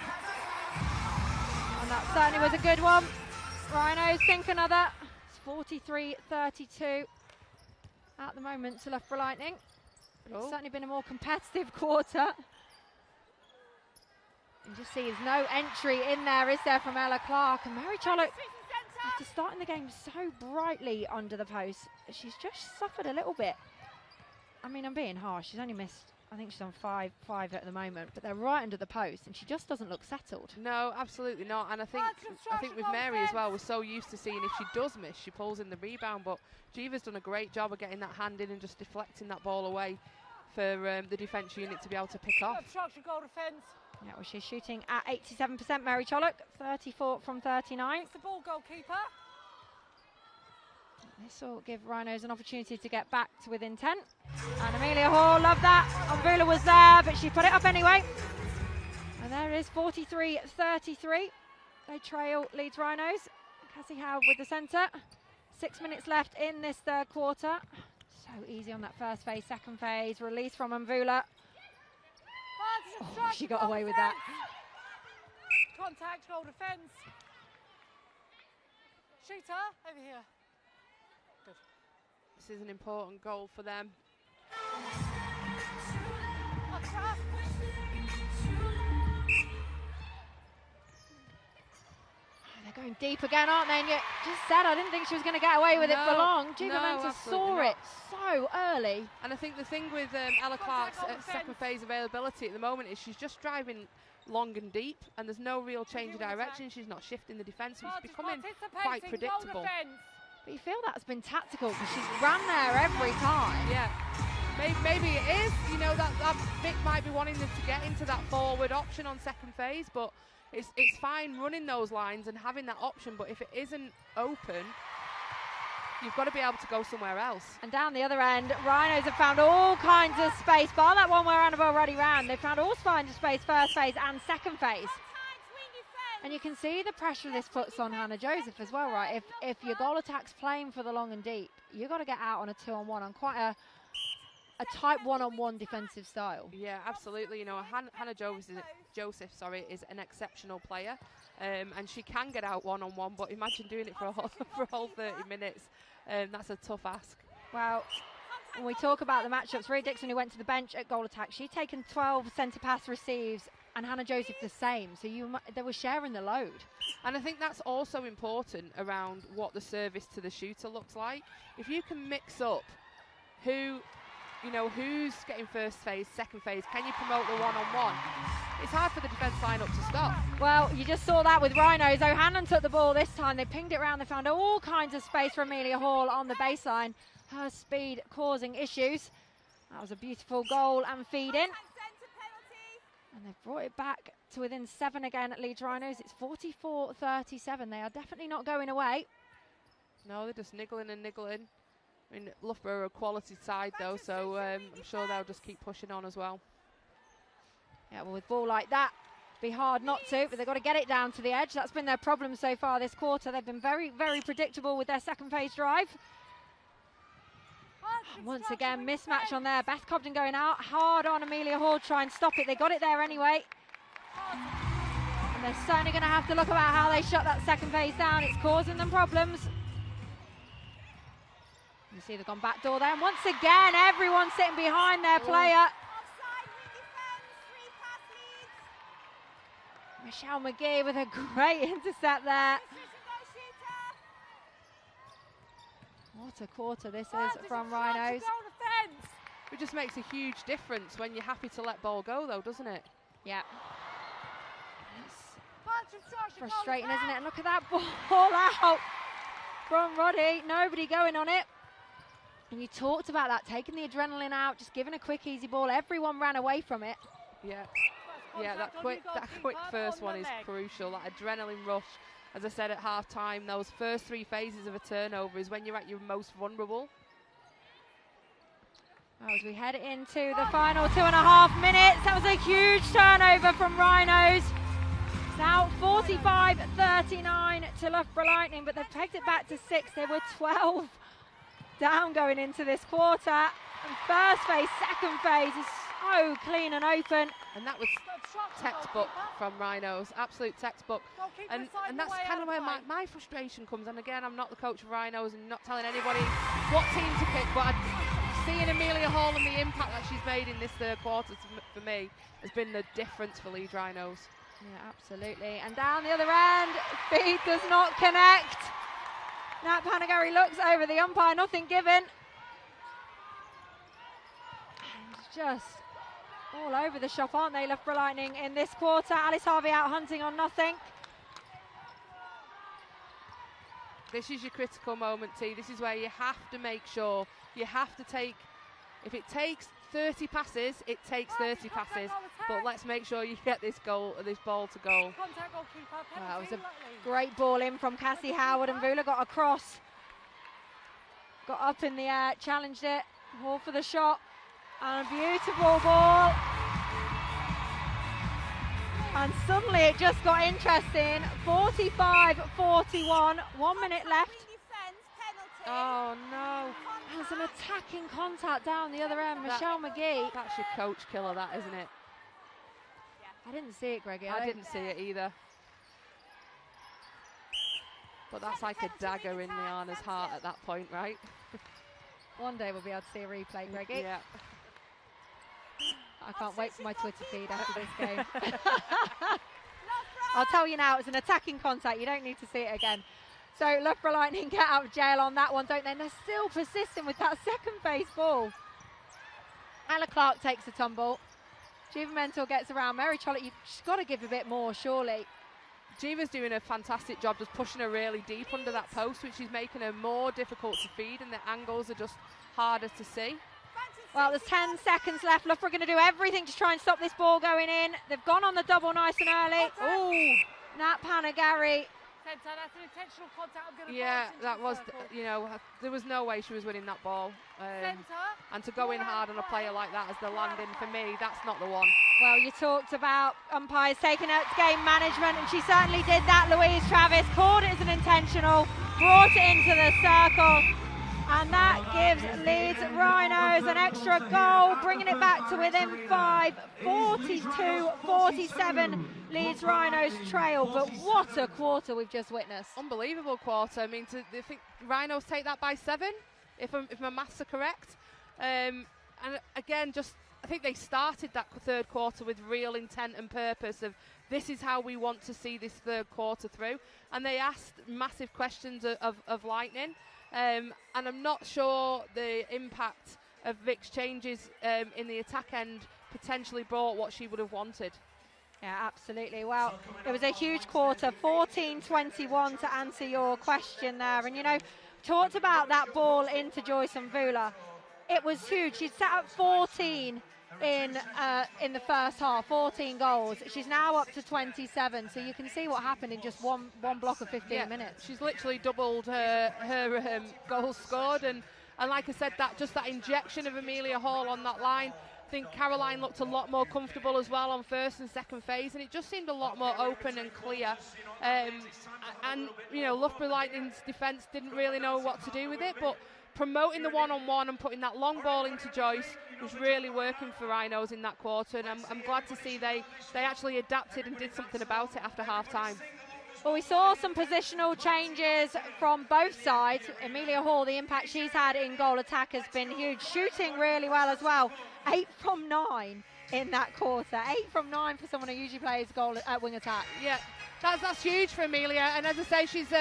And that certainly was a good one. Rhinos sink another. It's 43-32 at the moment to Loughborough Lightning. But it's certainly been a more competitive quarter. You just see there's no entry in there, is there, from Ella Clark. And Mary Chollet, after starting the game so brightly under the post, she's just suffered a little bit. I mean, I'm being harsh. She's only missed, I think she's on 5 at the moment, but they're right under the post, and she just doesn't look settled. No, absolutely not. And I think with Mary as well, we're so used to seeing if she does miss, she pulls in the rebound. But Jiva's done a great job of getting that hand in and just deflecting that ball away for the defence unit to be able to pick off. Goal defence. Yeah, well, she's shooting at 87%, Mary Chollet, 34 from 39. It's the ball, goalkeeper. This will give Rhinos an opportunity to get back to within 10. And Amelia Hall, love that. Mvula was there, but she put it up anyway. And there it is, 43-33. They trail Leeds Rhinos. Cassie Howard with the centre. 6 minutes left in this third quarter. So easy on that first phase, second phase. Release from Mvula. Oh, she got away with that. Contact, goal defence. Shooter, over here. Good. This is an important goal for them. They're going deep again, aren't they? And you just said I didn't think she was going to get away with it for long. Giovamenta saw it so early. And I think the thing with Ella Clark's second phase availability at the moment is she's just driving long and deep, and there's no real change of direction. She's not shifting the defence, so it's becoming quite predictable. But you feel that's been tactical because she's run there every time. Yeah, maybe it is. You know, that Vic might be wanting them to get into that forward option on second phase, but it's fine running those lines and having that option. But if it isn't open, you've got to be able to go somewhere else. And down the other end, Rhinos have found all kinds of space. Bar that one where Annabelle already ran, they found all kinds of space, first phase and second phase. And you can see the pressure this puts on Hannah Joseph as well, right? If your goal attack's playing for the long and deep, you've got to get out on a 2-on-1 on quite a type 1-on-1 defensive style. Yeah, absolutely. You know, Hannah Joseph is an exceptional player, and she can get out 1-on-1. But imagine doing it for a whole 30 minutes. That's a tough ask. Well, when we talk about the matchups, Rhea Dixon, who went to the bench at goal attack, she'd taken 12 centre pass receives, and Hannah Joseph the same. So they were sharing the load. And I think that's also important around what the service to the shooter looks like. If you can mix up who's getting first phase, second phase, can you promote the 1-on-1? It's hard for the defence line-up to stop. Well, you just saw that with Rhinos. O'Hanlon took the ball this time. They pinged it around. They found all kinds of space for Amelia Hall on the baseline. Her speed causing issues. That was a beautiful goal and feed in. And they've brought it back to within 7 again at Leeds Rhinos. It's 44-37. They are definitely not going away. No, they're just niggling and niggling. I mean, Loughborough are a quality side though, so I'm sure they'll just keep pushing on as well. Yeah, well, with ball like that, it'd be hard not to, but they've got to get it down to the edge. That's been their problem so far this quarter. They've been very, very predictable with their second phase drive. And once again, mismatch on there. Beth Cobden going out hard on Amelia Hall, try and stop it. They got it there anyway. And they're certainly going to have to look about how they shut that second phase down. It's causing them problems. You see they've gone back door there. And once again, everyone sitting behind their player. Michelle McGee with a great intercept there. What a quarter this is from Rhinos. It just makes a huge difference when you're happy to let ball go though, doesn't it? Yeah. It's frustrating, isn't it? And look at that ball out from Roddy. Nobody going on it. And you talked about that, taking the adrenaline out, just giving a quick, easy ball. Everyone ran away from it. Yeah. Yeah, that quick first one is crucial. That adrenaline rush. As I said at half time, those first 3 phases of a turnover is when you're at your most vulnerable. As we head into the final 2.5 minutes, that was a huge turnover from Rhinos. It's now 45-39 to Loughborough Lightning, but they've pegged it back to 6. They were 12 down going into this quarter. And first phase, second phase is so clean and open. And that was textbook from Rhinos, absolute textbook. And that's kind of where my frustration comes. And again, I'm not the coach of Rhinos and not telling anybody what team to pick, but seeing Amelia Hall and the impact that she's made in this third quarter for me has been the difference for Leeds Rhinos. Yeah, absolutely. And down the other end, feed does not connect. Nat Panagari looks over the umpire, nothing given. And just all over the shop, aren't they, Loughborough Lightning, in this quarter. Alice Harvey out hunting on nothing. This is your critical moment, T. This is where you have to make sure, you have to take, if it takes 30 passes, it takes 30 passes. But let's make sure you get this ball to goal. That was a great ball in from Cassie Howard, and Vula got across. Got up in the air, challenged it, all for the shot. And a beautiful ball. And suddenly it just got interesting. 45-41, 1 minute left. Oh no. And some attacking contact down the other end. Michelle McGee. That's your coach killer, that, isn't it? I didn't see it, Greggy. I didn't see it either. But that's like a dagger in Liana's heart at that point, right? One day we'll be able to see a replay, Greggy. Yeah. I can't wait for my Twitter feed after this game. I'll tell you now, it's an attacking contact. You don't need to see it again. So Loughborough Lightning get out of jail on that one, don't they? And they're still persistent with that second base ball. Ella Clark takes a tumble. Jiva Mentor gets around. Mary Chollett, you've got to give a bit more, surely. Jiva's doing a fantastic job just pushing her really deep under that post, which is making her more difficult to feed, and the angles are just harder to see. Well, there's 10 seconds left. Loughborough are going to do everything to try and stop this ball going in. They've gone on the double nice and early. Ooh, Nat Panagari. Centre, that's an intentional contact. I'm going to that was, there was no way she was winning that ball. And to go in hard on a player like that as the landing, for me, that's not the one. Well, you talked about umpires taking out game management, and she certainly did that. Louise Travis called it as an intentional, brought it into the circle, and that gives Leeds Rhinos an extra goal, bringing it back to within 5, 42-47. Leeds Rhinos trail, but what a quarter we've just witnessed. Unbelievable quarter. I mean, I think Rhinos take that by 7, if my maths are correct. And again, I think they started that third quarter with real intent and purpose of this is how we want to see this third quarter through. And they asked massive questions of Lightning. And I'm not sure the impact of Vic's changes in the attack end potentially brought what she would have wanted. Yeah, absolutely. Well, it was a huge quarter, 14-21 to answer your question there. And, talked about that ball into Joyce and Vula. It was huge. She'd sat at 14 in the first half, 14 goals. She's now up to 27, so you can see what happened in just one block of 15 minutes. She's literally doubled her goals scored, and like I said, that injection of Amelia Hall on that line. I think Caroline looked a lot more comfortable as well on first and second phase, and it just seemed a lot more open and clear. Loughborough Lightning's defence didn't really know what to do with it, but promoting the one-on-one and putting that long ball into Joyce was really working for Rhinos in that quarter, and I'm glad to see they actually adapted and did something about it after half-time. Well, we saw some positional changes from both sides. Amelia Hall, the impact she's had in goal attack has been huge. Shooting really well as well. 8 from 9 in that quarter. 8 from 9 for someone who usually plays goal at wing attack. Yeah, that's huge for Amelia. And as I say, she's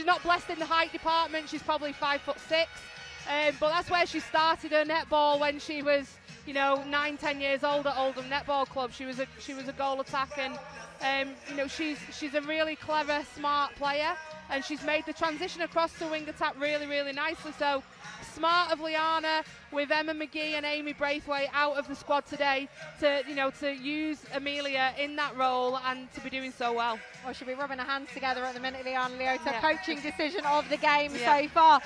not blessed in the height department. She's probably 5'6", but that's where she started her netball when she was, 9-10 years old at Oldham Netball Club. She was a goal attack, and she's a really clever, smart player, and she's made the transition across to wing attack really, really nicely. So smart of Liana, with Emma McGee and Amy Braithwaite out of the squad today, to use Amelia in that role and to be doing so well. Well, she'll be rubbing her hands together at the minute, Liana Leota. Coaching decision of the game so far.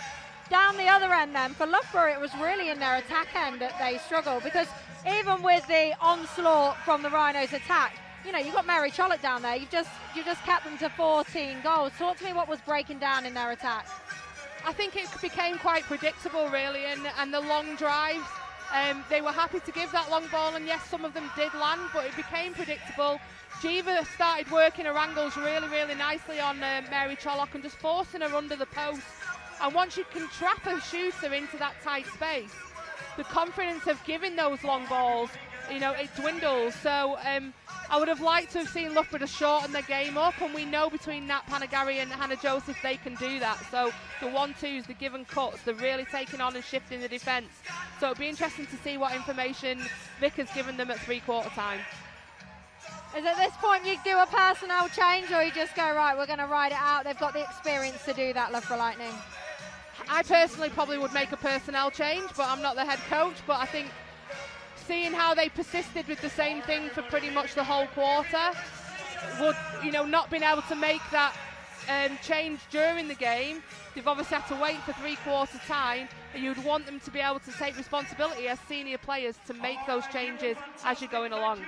Down the other end then, for Loughborough, it was really in their attack end that they struggled, because even with the onslaught from the Rhinos attack, you've got Mary Chollett down there. You've just kept them to 14 goals. Talk to me what was breaking down in their attack. I think it became quite predictable, really, and the long drives. They were happy to give that long ball, and yes, some of them did land, but it became predictable. Jiva started working her angles really, really nicely on Mary Chollett and just forcing her under the post. And once you can trap a shooter into that tight space, the confidence of giving those long balls, it dwindles. So I would have liked to have seen Loughborough to shorten their game up, and we know between Nat Panagari and Hannah Joseph they can do that. So the 1-2s, the give and cuts, they're really taking on and shifting the defence. So it'll be interesting to see what information Vic has given them at three-quarter time. Is at this point you do a personnel change, or you just go, right, we're going to ride it out? They've got the experience to do that, Loughborough Lightning. I personally probably would make a personnel change, but I'm not the head coach. But I think seeing how they persisted with the same thing for pretty much the whole quarter, would, not being able to make that change during the game, they've obviously had to wait for three-quarter time, and you'd want them to be able to take responsibility as senior players to make those changes as you're going along.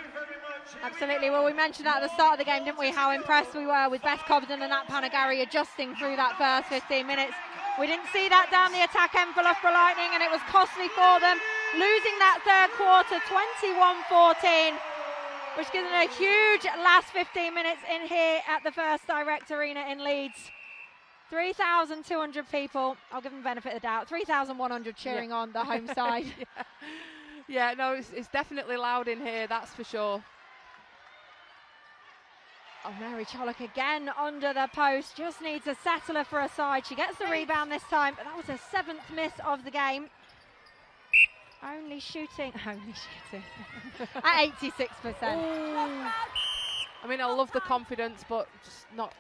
Absolutely. Well, we mentioned that at the start of the game, didn't we, how impressed we were with Beth Cobden and Nat Panagari adjusting through that first 15 minutes. We didn't see that down the attack end for Loughborough Lightning, and it was costly for them, losing that third quarter 21-14. which gives them a huge last 15 minutes in here at the First Direct Arena in Leeds. 3,200 people. I'll give them the benefit of the doubt. 3,100 cheering on the home side. Yeah, no, it's definitely loud in here, that's for sure. Oh, Mary Chollock again under the post. Just needs a settler for a side. She gets the rebound this time, but that was her 7th miss of the game. Only shooting at 86%. I mean, I love the confidence, but just not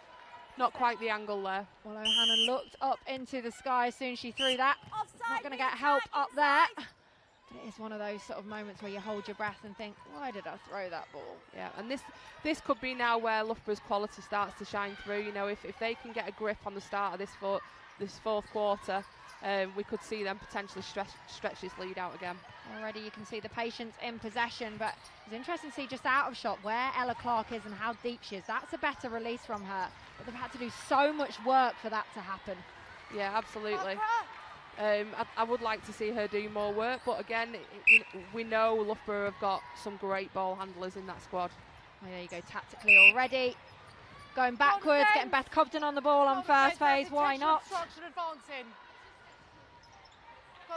quite the angle there. Well, O'Hannon looked up into the sky as soon as she threw that. Not going to get help up there. But it is one of those sort of moments where you hold your breath and think, why did I throw that ball? Yeah, and this could be now where Loughborough's quality starts to shine through. You know, if they can get a grip on the start of this fourth quarter, we could see them potentially stretch this lead out again. Already you can see the patience in possession, but it's interesting to see just out of shot where Ella Clark is and how deep she is. That's a better release from her, but they've had to do so much work for that to happen. Yeah, absolutely. I would like to see her do more work, but again, we know Loughborough have got some great ball handlers in that squad. Oh, there you go, tactically already. Going backwards, getting Beth Cobden on the ball on first phase, why not? Got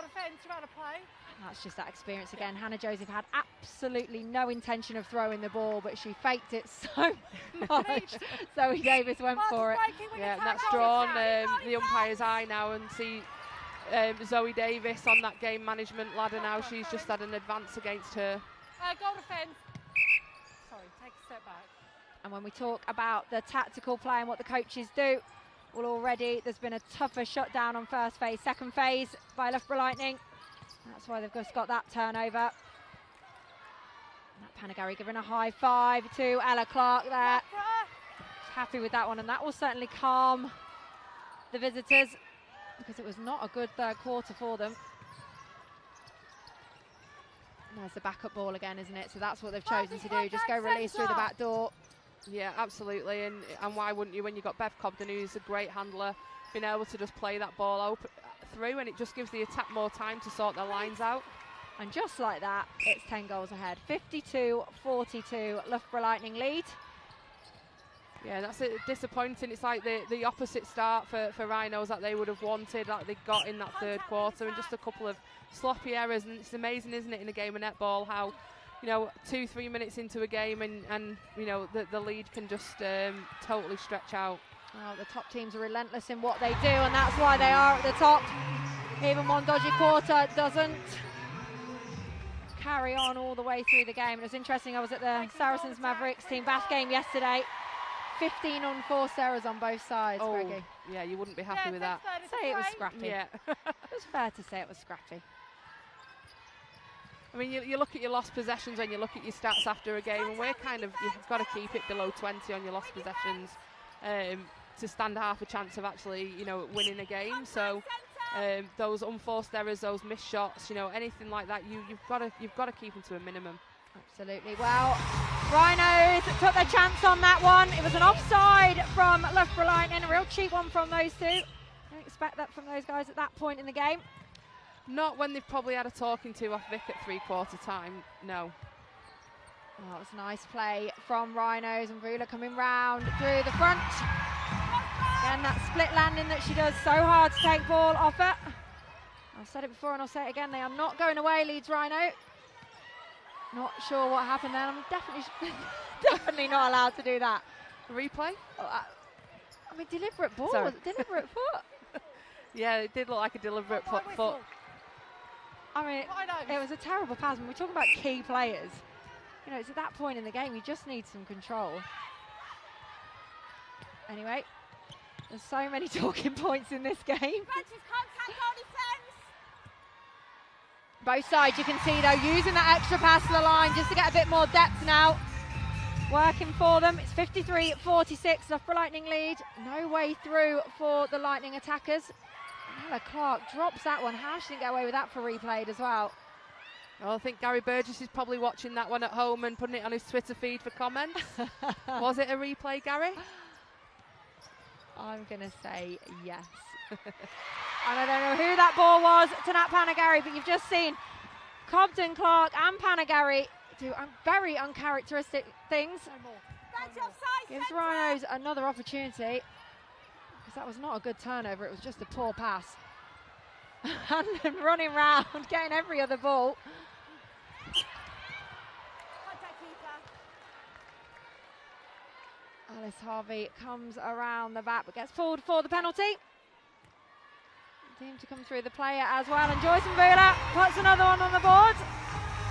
a fence around a play. And that's just that experience again. Hannah Joseph had absolutely no intention of throwing the ball, but she faked it so much. Zoe Davis went for it. Yeah, and that's drawn the umpire's eye now, and see Zoe Davis on that game management ladder now. She's just had an advance against her. Goal defence. Sorry, take a step back. And when we talk about the tactical play and what the coaches do, well, already there's been a tougher shutdown on first phase. Second phase by Loughborough Lightning. That's why they've just got that turnover. That Panagari giving a high five to Ella Clark there. Happy with that one, and that will certainly calm the visitors, because it was not a good third quarter for them. And there's the backup ball again, isn't it? So that's what they've chosen to do, just go release through the back door. Yeah, absolutely, and why wouldn't you when you've got Bev Cobden, who's a great handler, being able to just play that ball open through, and it just gives the attack more time to sort their lines out. And just like that, it's 10 goals ahead. 52-42, Loughborough Lightning lead. Yeah, that's disappointing. It's like the opposite start for Rhinos that they would have wanted, that they got in that third quarter, and just a couple of sloppy errors. And it's amazing, isn't it, in a game of netball, how, you know, 2-3 minutes into a game and you know, the lead can just totally stretch out. Well, the top teams are relentless in what they do, and that's why they are at the top. Even one dodgy quarter doesn't carry on all the way through the game. And it was interesting, I was at the Saracens Mavericks Team Bath game yesterday. 15 unforced errors on both sides, Greggy. Yeah, you wouldn't be happy with that. Say it was scrappy. Yeah. It was fair to say it was scrappy. I mean, you look at your lost possessions and you look at your stats after a game, and you've got to keep it below 20 on your lost possessions to stand half a chance of actually, you know, winning a game. So those unforced errors, those missed shots, you know, anything like that, you've got to keep them to a minimum. Absolutely. Well, Rhinos took their chance on that one. It was an offside from Loughborough Lightning, a real cheap one from those two. Don't expect that from those guys at that point in the game. Not when they've probably had a talking to off Vic at three-quarter time, no. Oh, it was a nice play from Rhinos, and Vula coming round through the front. Again, that split landing that she does so hard to take ball off her. I've said it before and I'll say it again, they are not going away, Leeds Rhino. Not sure what happened there. I'm definitely not allowed to do that. Replay? Oh, I mean, deliberate ball, deliberate foot. Yeah, it did look like a deliberate foot. I mean, it was a terrible pass. When we're talking about key players, you know, it's at that point in the game, you just need some control. Anyway, there's so many talking points in this game. Both sides, you can see, though, using that extra pass to the line just to get a bit more depth now. Working for them. It's 53-46, Loughborough Lightning lead. No way through for the Lightning attackers. Ella Clark drops that one. How she didn't get away with that for replayed as well. Well, I think Gary Burgess is probably watching that one at home and putting it on his Twitter feed for comments. Was it a replay, Gary? I'm going to say yes. And I don't know who that ball was to Nat Panagari, but you've just seen Cobden, Clark and Panagari do very uncharacteristic things. That's offside. Gives Rhinos another opportunity, because that was not a good turnover, it was just a poor pass. And then running round, getting every other ball. Contact keeper. Alice Harvey comes around the back, but gets pulled for the penalty. Team to come through the player as well, and Joyce Mvula puts another one on the board.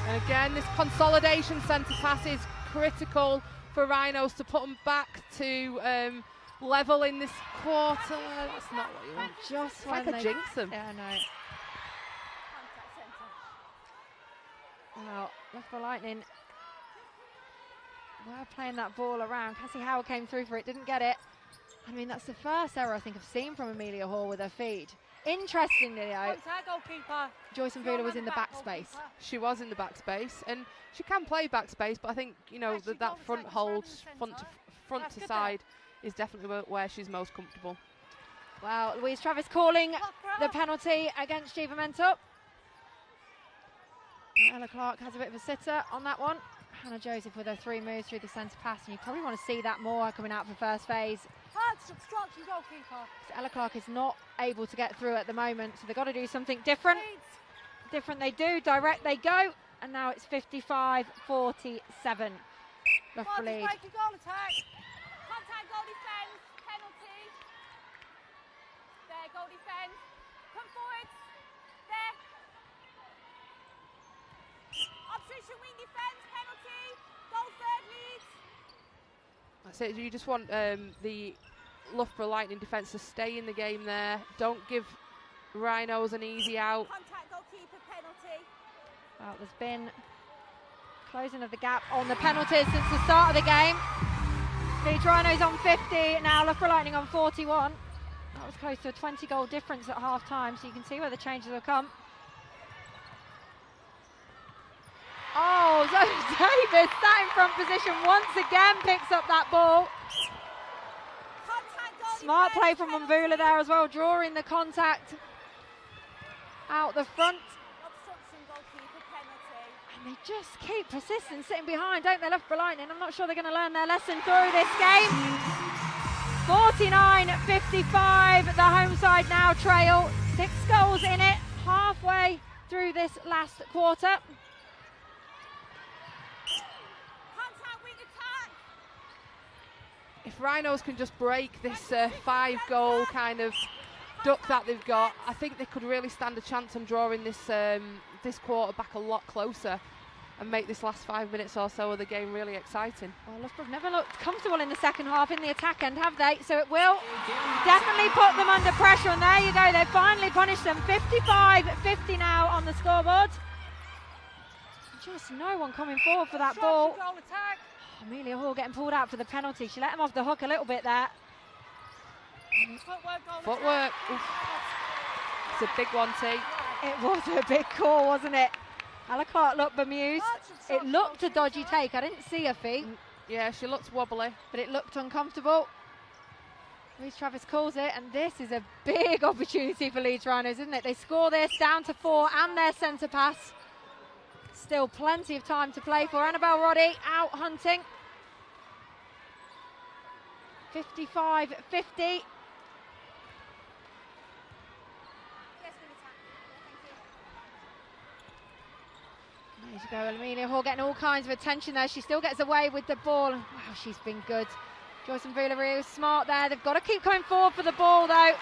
And again, this consolidation centre pass is critical for Rhinos to put them back to level in this quarter. That's not what you want. Just It's when like they a jinx them. Yeah, I know. Contact centre. Wow, Loughborough Lightning were playing that ball around. Cassie Howard came through for it, didn't get it. I mean, that's the first error I think I've seen from Amelia Hall with her feet. Interestingly, though, Contact goalkeeper. Joyce Mvula was in the backspace. She was in the backspace, and she can play backspace, but I think, you know, Actually, that goal front attack, hold, she's running front centre. to That's side is definitely where she's most comfortable. Well, Louise Travis calling the penalty against Jiva Mentup. Ella Clark has a bit of a sitter on that one. Hannah Joseph with her 3 moves through the centre pass, and you probably want to see that more coming out for first phase. Hard obstruction goalkeeper. Ella Clark is not able to get through at the moment, so they've got to do something different. Different they do, direct they go, and now it's 55-47. Loughborough lead. Breaking goal attack. Contact goal defence. Penalty. There, goal defence. Come forward. There. Obstruction wing defence. Penalty. Goal third Leeds. That's it. You just want the Loughborough Lightning defence to stay in the game there. Don't give Rhinos an easy out. Contact goalkeeper penalty. Well, there's been closing of the gap on the penalties since the start of the game. Leeds Rhinos on 50, now Loughborough Lightning on 41. That was close to a 20-goal difference at half-time, so you can see where the changes have come. Oh, Zoe Davis, that in front position once again, picks up that ball. Contact goal Smart defence, play from penalty. Mvula there as well, drawing the contact out the front. Obstruction goalkeeper penalty. And they just keep persistent sitting behind, don't they, Loughborough Lightning? I'm not sure they're going to learn their lesson through this game. 49-55, the home side now trail. 6 goals in it, halfway through this last quarter. Contact wing attack. If Rhinos can just break this 5-goal kind of duck that they've got, I think they could really stand a chance on drawing this this quarter back a lot closer and make this last 5 minutes or so of the game really exciting. Well, Loughborough have never looked comfortable in the second half in the attack end, have they? So it will definitely put them under pressure, and there you go, they finally punished them. 55-50 now on the scoreboard. Just no one coming forward for that ball. Goal attack. Amelia Hall getting pulled out for the penalty. She let him off the hook a little bit there. Footwork goal Footwork. attack. Oof. It's a big one, T. It was a big call, wasn't it? Ella Clark looked bemused. It looked a dodgy take. I didn't see her feet, Yeah, she looks wobbly. but it looked uncomfortable. Louise Travis calls it, and this is a big opportunity for Leeds Rhinos, isn't it? They score this down to 4 and their centre pass. Still plenty of time to play for. Annabelle Roddy out hunting. 55-50. There you go, Amelia Hall getting all kinds of attention there. She still gets away with the ball. Wow, she's been good. Joyce and Villarreal smart there. They've got to keep coming forward for the ball, though.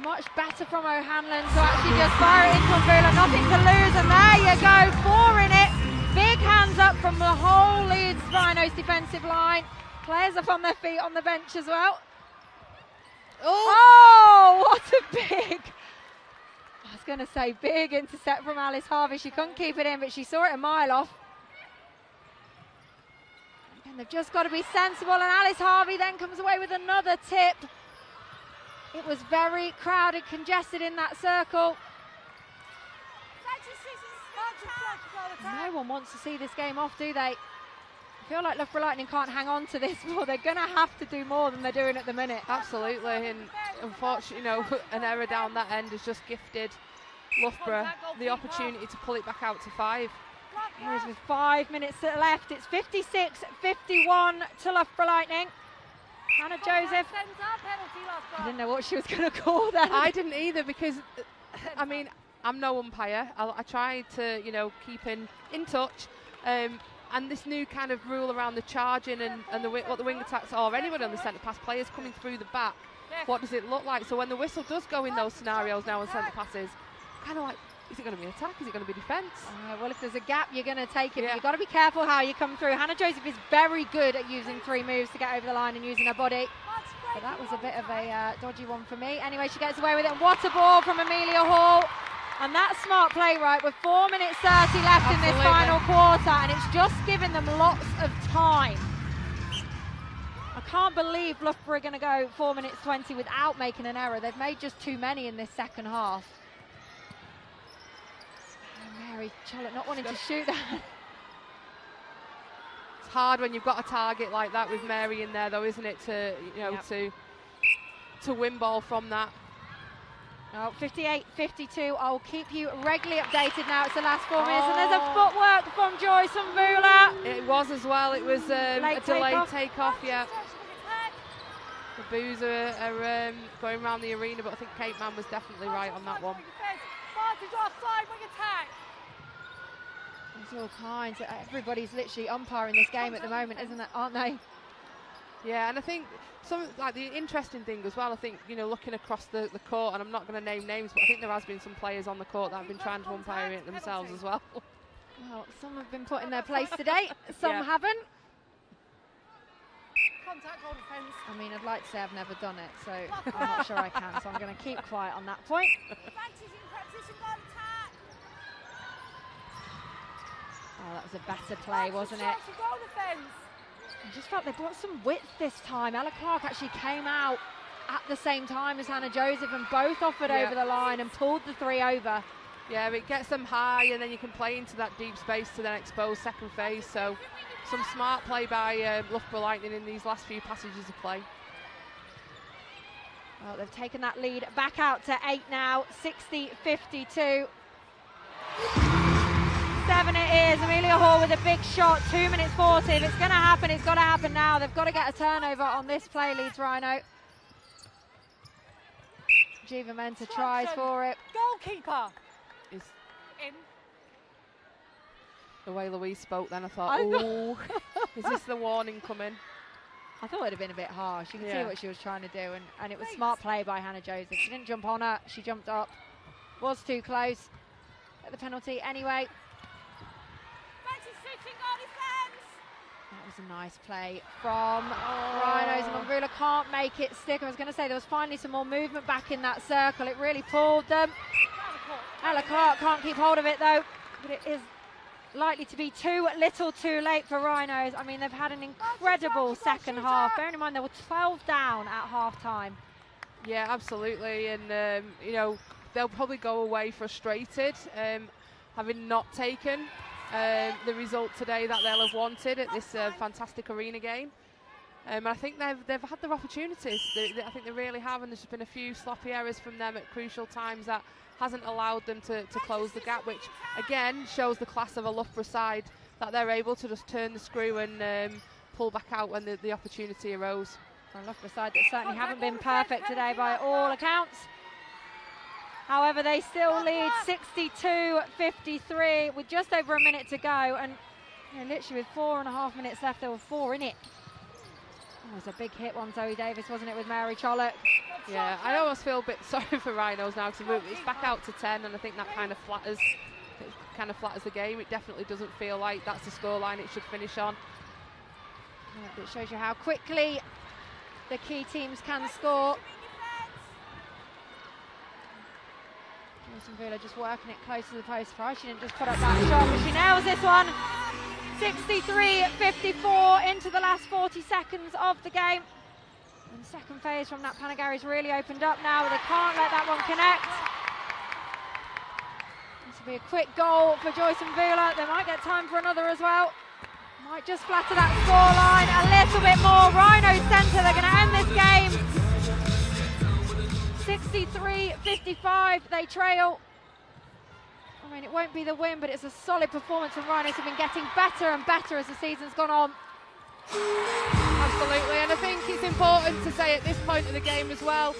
Much better from O'Hanlon to actually just fire it into Mvula. Nothing to lose, and there you go, 4 in it. Big hands up from the whole Leeds Rhinos defensive line. Players up on their feet on the bench as well. Oh, what a big... I was going to say big intercept from Alice Harvey. She couldn't keep it in, but she saw it a mile off. And they've just got to be sensible, and Alice Harvey then comes away with another tip. It was very crowded, congested in that circle. No one wants to see this game off, do they? I feel like Loughborough Lightning can't hang on to this more. They're going to have to do more than they're doing at the minute. Absolutely, and unfortunately, you know, an error down that end has just gifted Loughborough the opportunity to pull it back out to 5. Here's with 5 minutes left. It's 56-51 to Loughborough Lightning. Hannah Joseph. I didn't know what she was going to call that. I didn't either because, I mean, I'm no umpire. I tried to, keep in touch. And this new kind of rule around the charging and what the wing attacks or anybody on the centre pass, players coming through the back, what does it look like? So when the whistle does go in those scenarios now on centre passes, kind of like, is it going to be an attack? Is it going to be defence? Well, if there's a gap, you're going to take it. But you've got to be careful how you come through. Hannah Joseph is very good at using 3 moves to get over the line and using her body. But that was a bit of a dodgy one for me. Anyway, she gets away with it. And what a ball from Amelia Hall. And that's smart play, right, with 4 minutes 30 left in this final quarter, and it's just given them lots of time. I can't believe Loughborough are going to go 4 minutes 20 without making an error. They've made just too many in this second half. Mary Charlotte not wanting to shoot that. It's hard when you've got a target like that with Mary in there, though, isn't it, to win ball from that. Oh, 58-52. I'll keep you regularly updated now. It's the last 4 minutes, and there's a footwork from Joyce Mvula. It was as well. It was a delayed takeoff. Yeah. The boos are going around the arena, but I think Kate Mann was definitely right on that one. There's all kinds. Everybody's literally umpiring this game at the moment, aren't they? Yeah, and I think the interesting thing as well, I think, looking across the court, and I'm not going to name names, but I think there has been some players on the court that have been trying to umpire it themselves as well. Well, some have been put in their place today, some haven't. Contact goal defence. I mean, I'd like to say I've never done it, so I'm not sure I can, so I'm going to keep quiet on that point. Oh, that was a better play, wasn't it? I just felt they brought some width this time. Ella Clark actually came out at the same time as Hannah Joseph and both offered over the line and pulled the 3 over. Yeah, it gets them high and then you can play into that deep space to then expose second phase. So some smart play by Loughborough Lightning in these last few passages of play. Well, they've taken that lead back out to 8 now, 60-52. 7 it is. Amelia Hall with a big shot, 2 minutes 40. If it's going to happen, it's got to happen now. They've got to get a turnover on this play, Leeds Rhino. Jiva Menta tries for it. Goalkeeper is in. The way Louise spoke then, I thought, oh, is this the warning coming? I thought it would have been a bit harsh. You can see what she was trying to do, and it was smart play by Hannah Joseph. She didn't jump on her, she jumped up. Was too close. At the penalty anyway. That was a nice play from Rhinos, and Mvula can't make it stick. I was going to say there was finally some more movement back in that circle. It really pulled them. Ella Clark can't keep hold of it though, but it is likely to be too little too late for Rhinos. I mean, they've had an incredible second half. Bearing in mind they were 12 down at half time. Yeah, absolutely, and they'll probably go away frustrated, having not taken the result today that they'll have wanted at this fantastic arena game. I think they've had their opportunities. I think they really have, and there's been a few sloppy errors from them at crucial times that hasn't allowed them to close the gap, which again shows the class of a Loughborough side, that they're able to just turn the screw and pull back out when the opportunity arose. A Loughborough side that certainly haven't been perfect today by all accounts. However, they still lead 62-53 with just over a minute to go, and literally with 4.5 minutes left, there were 4 in it. It was a big hit one, Zoe Davis, wasn't it, with Mary Trollope? Yeah, I almost feel a bit sorry for Rhinos now because it's back out to 10, and I think that kind of flatters the game. It definitely doesn't feel like that's the scoreline it should finish on. It shows you how quickly the key teams can score. Villa just working it close to the post for her. She didn't just put up that shot, but she nails this one. 63-54 into the last 40 seconds of the game. And second phase from Nat Panagary's really opened up now, but they can't let that one connect. This will be a quick goal for Joyce and Vula. They might get time for another as well. Might just flatter that scoreline a little bit more. Rhino centre, they're going to end this game. 63-55, they trail. I mean, it won't be the win, but it's a solid performance, and Rhinos have been getting better and better as the season's gone on. Absolutely, and I think it's important to say at this point of the game as well,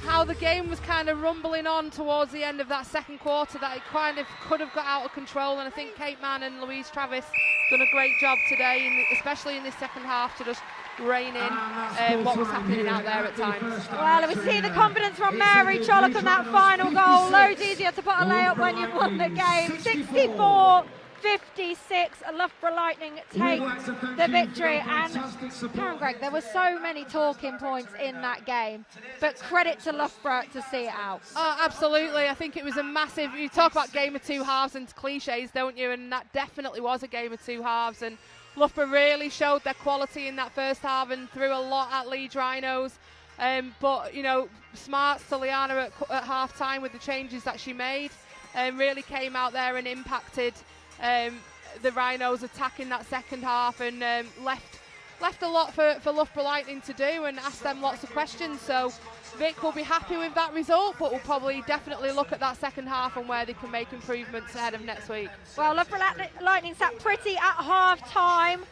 how the game was kind of rumbling on towards the end of that second quarter, that it kind of could have got out of control, and I think Kate Mann and Louise Travis done a great job today, especially in this second half, to just rein in what was happening out there at times. Well, we see the confidence from Mary Trollope in that final goal. Loads easier to put a layup when you've won the game. 64-56, Loughborough Lightning take the victory. And Karen Gregg, there were so many talking points in that game, but credit to Loughborough to see it out. Oh, absolutely. I think it was a massive, you talk about game of two halves and cliches, don't you? And that definitely was a game of two halves. And Loughborough really showed their quality in that first half and threw a lot at Leeds Rhinos. But, you know, smarts to Liana at half-time with the changes that she made really came out there and impacted the Rhinos attack in that second half, and left a lot for Loughborough Lightning to do and asked them lots of questions. So Vic will be happy with that result, but will probably definitely look at that second half and where they can make improvements ahead of next week. Well, Loughborough Lightning sat pretty at half-time.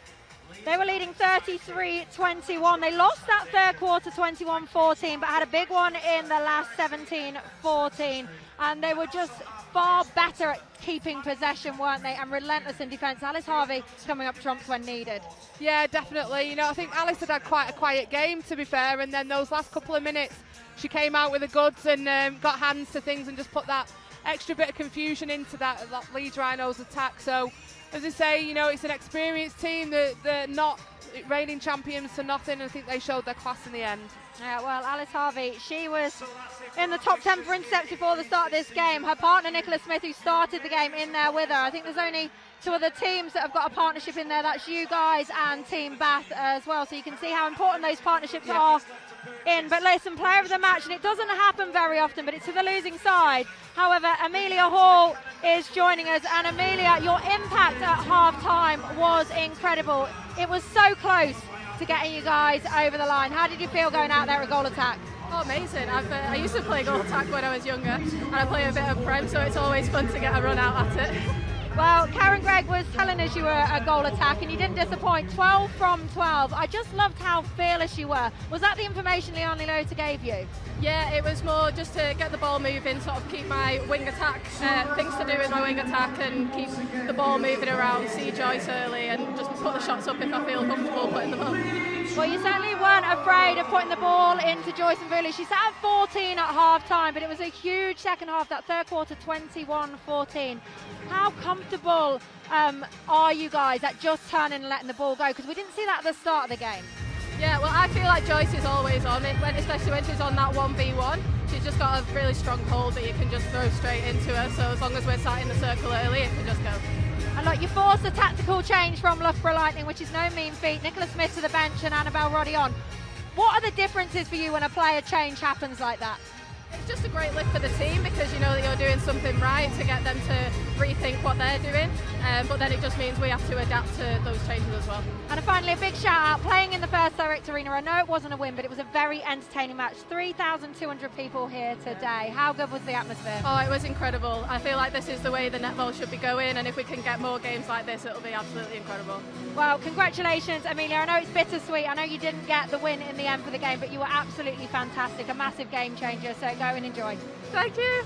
They were leading 33-21. They lost that third quarter 21-14, but had a big one in the last 17-14. And they were just far better at keeping possession, weren't they? And relentless in defence. Alice Harvey coming up trumps when needed. Yeah, definitely. You know, I think Alice had quite a quiet game, to be fair. And then those last couple of minutes, she came out with the goods and got hands to things and just put that extra bit of confusion into that Leeds Rhinos attack. So, as I say, you know, it's an experienced team. They're not reigning champions for nothing. I think they showed their class in the end. Yeah, well, Alice Harvey, she was in the top 10 for intercepts before the start of this game. Her partner, Nicola Smith, who started the game, in there with her. I think there's only two other teams that have got a partnership in there. That's you guys and Team Bath as well. So you can see how important those partnerships are in. But listen, player of the match, and it doesn't happen very often, but it's to the losing side. However, Amelia Hall is joining us. And Amelia, your impact at half-time was incredible. It was so close to getting you guys over the line. How did you feel going out there at goal attack? Oh, amazing. I used to play goal attack when I was younger, and I play a bit of prem, so it's always fun to get a run out at it. Well, Karen Gregg was telling us you were a goal attack, and you didn't disappoint. 12 from 12. I just loved how fearless you were. Was that the information Leonie Lota gave you? Yeah, it was more just to get the ball moving, sort of keep my wing attack, things to do with my wing attack, and keep the ball moving around, see Joyce early, and just put the shots up if I feel comfortable putting them up. Well, you certainly weren't afraid of putting the ball into Joyce and Vuli. She sat at 14 at half-time, but it was a huge second half, that third quarter, 21-14. How comfortable are you guys at just turning and letting the ball go? Because we didn't see that at the start of the game. Yeah, well, I feel like Joyce is always on it, especially when she's on that 1v1. She's just got a really strong hold that you can just throw straight into her. So as long as we're sat in the circle early, it can just go. And look, you forced a tactical change from Loughborough Lightning, which is no mean feat. Nicola Smith to the bench and Annabelle Roddy on. What are the differences for you when a player change happens like that? It's just a great lift for the team because you know that you're doing something right to get them to rethink what they're doing, but then it just means we have to adapt to those changes as well. And finally, a big shout out, playing in the First Direct Arena. I know it wasn't a win, but it was a very entertaining match. 3,200 people here today. How good was the atmosphere? Oh, it was incredible. I feel like this is the way the netball should be going, and if we can get more games like this, it'll be absolutely incredible. Well, congratulations, Amelia. I know it's bittersweet. I know you didn't get the win in the end for the game, but you were absolutely fantastic, a massive game changer. So go and enjoy. Thank you.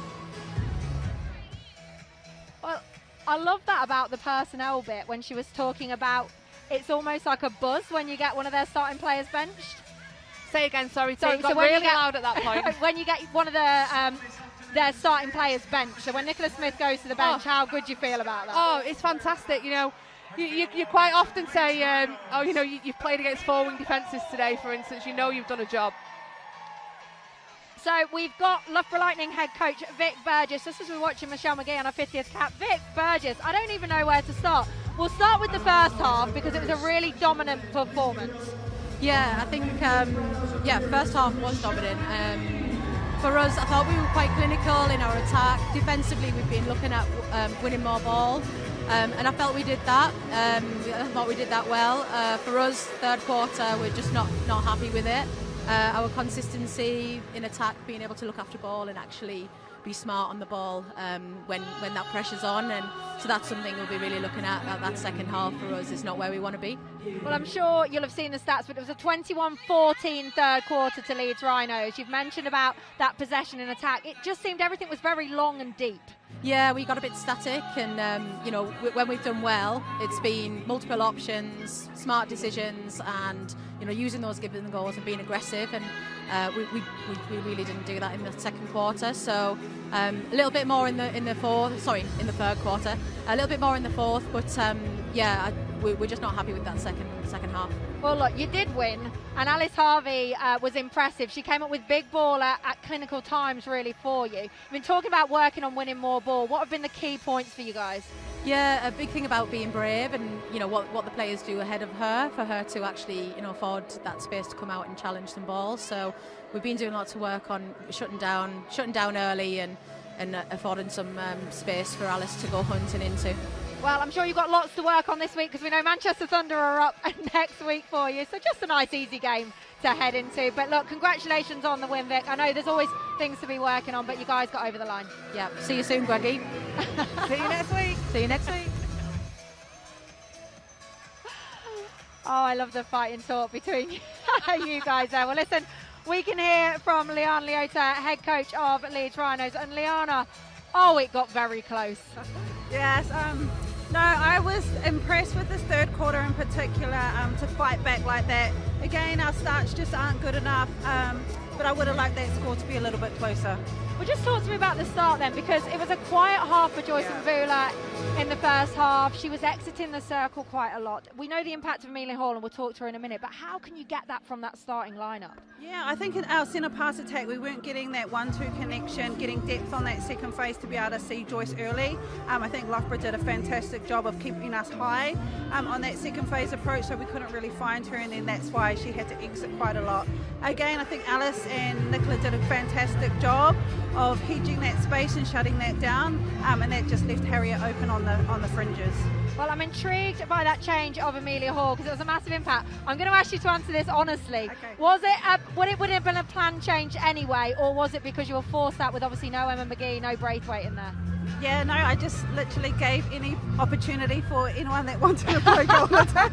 Well, I love that about the personnel bit when she was talking about it's almost like a buzz when you get one of their starting players benched. Say again, sorry, so got really loud at that point. When you get one of their starting players benched, so when Nicola Smith goes to the bench, how good do you feel about that? Oh, it's fantastic. You know, you quite often say, oh, you know, you've played against four-wing defences today, for instance. You know you've done a job. So we've got Loughborough Lightning head coach Vic Burgess. Just as we're watching Michelle McGee on our 50th cap. Vic Burgess, I don't even know where to start. We'll start with the first half because it was a really dominant performance. Yeah, I think, first half was dominant. For us, I thought we were quite clinical in our attack. Defensively, we've been looking at winning more ball. And I felt we did that. I thought we did that well. For us, third quarter, we're just not happy with it. Our consistency in attack, being able to look after ball and actually be smart on the ball when that pressure's on, and so that's something we'll be really looking at. That second half for us is not where we want to be. Well, I'm sure you'll have seen the stats, but it was a 21-14 third quarter to Leeds Rhinos. You've mentioned about that possession and attack. It just seemed everything was very long and deep. Yeah, we got a bit static, and when we've done well, it's been multiple options, smart decisions, and using those given goals and being aggressive. And we really didn't do that in the second quarter. So a little bit more in the third quarter, a little bit more in the fourth. But we're just not happy with that second half. Well, look, you did win, and Alice Harvey was impressive. She came up with big ball at clinical times, really, for you. You've been talking about working on winning more ball. What have been the key points for you guys? Yeah, a big thing about being brave, and what the players do ahead of her, for her to actually afford that space to come out and challenge some balls. So we've been doing lots of work on shutting down early and affording some space for Alice to go hunting into. Well, I'm sure you've got lots to work on this week, because we know Manchester Thunder are up next week for you. So just a nice, easy game to head into. But look, congratulations on the win, Vic. I know there's always things to be working on, but you guys got over the line. Yeah. See you soon, Greggy. See you next week. See you next week. Oh, I love the fight and talk between you guys there. Well, listen, we can hear from Liana Leota, head coach of Leeds Rhinos. And Liana, it got very close. Yes. No, I was impressed with this third quarter in particular, to fight back like that. Again, our starts just aren't good enough, but I would have liked that score to be a little bit closer. Well, just talk to me about the start then, because it was a quiet half for Joyce and Vula in the first half. She was exiting the circle quite a lot. We know the impact of Amelia Hall, and we'll talk to her in a minute, but how can you get that from that starting lineup? Yeah, I think in our centre pass attack, we weren't getting that 1-2 connection, getting depth on that second phase to be able to see Joyce early. I think Loughborough did a fantastic job of keeping us high on that second phase approach, so we couldn't really find her, and then that's why she had to exit quite a lot. Again, I think Alice and Nicola did a fantastic job of hedging that space and shutting that down, and that just left Harriet open on the fringes. Well, I'm intrigued by that change of Amelia Hall, because it was a massive impact. I'm going to ask you to answer this honestly. Okay. Would it have been a planned change anyway, or was it because you were forced out with obviously no Emma McGee, no Braithwaite in there? Yeah, no, I just literally gave any opportunity for anyone that wanted to play goal attack.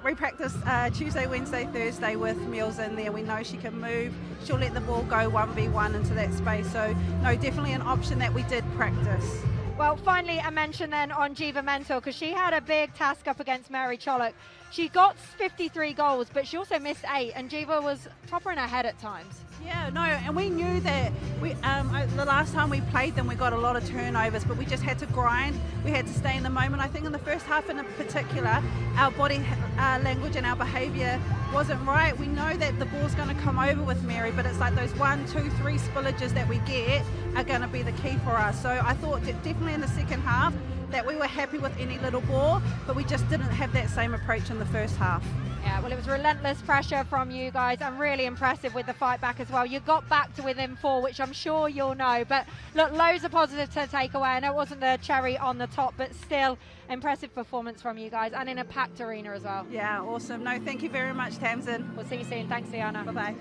We practice Tuesday, Wednesday, Thursday with Mills in there. We know she can move. She'll let the ball go 1v1 into that space. So, no, definitely an option that we did practice. Well, finally, a mention then on Jiva Mental, because she had a big task up against Mary Chollock. She got 53 goals, but she also missed 8, and Jiva was proper in her head at times. Yeah, no, and we knew that the last time we played them, we got a lot of turnovers, but we just had to grind. We had to stay in the moment. I think in the first half in particular, our body language and our behaviour wasn't right. We know that the ball's going to come over with Mary, but it's like those 1, 2, 3 spillages that we get are going to be the key for us. So I thought that definitely in the second half that we were happy with any little ball, but we just didn't have that same approach in the first half. Yeah, well, it was relentless pressure from you guys, and really impressive with the fight back as well. You got back to within 4, which I'm sure you'll know. But look, loads of positives to take away. I know it wasn't the cherry on the top, but still impressive performance from you guys, and in a packed arena as well. Yeah, awesome. No, thank you very much, Tamsin. We'll see you soon. Thanks, Liana. Bye-bye.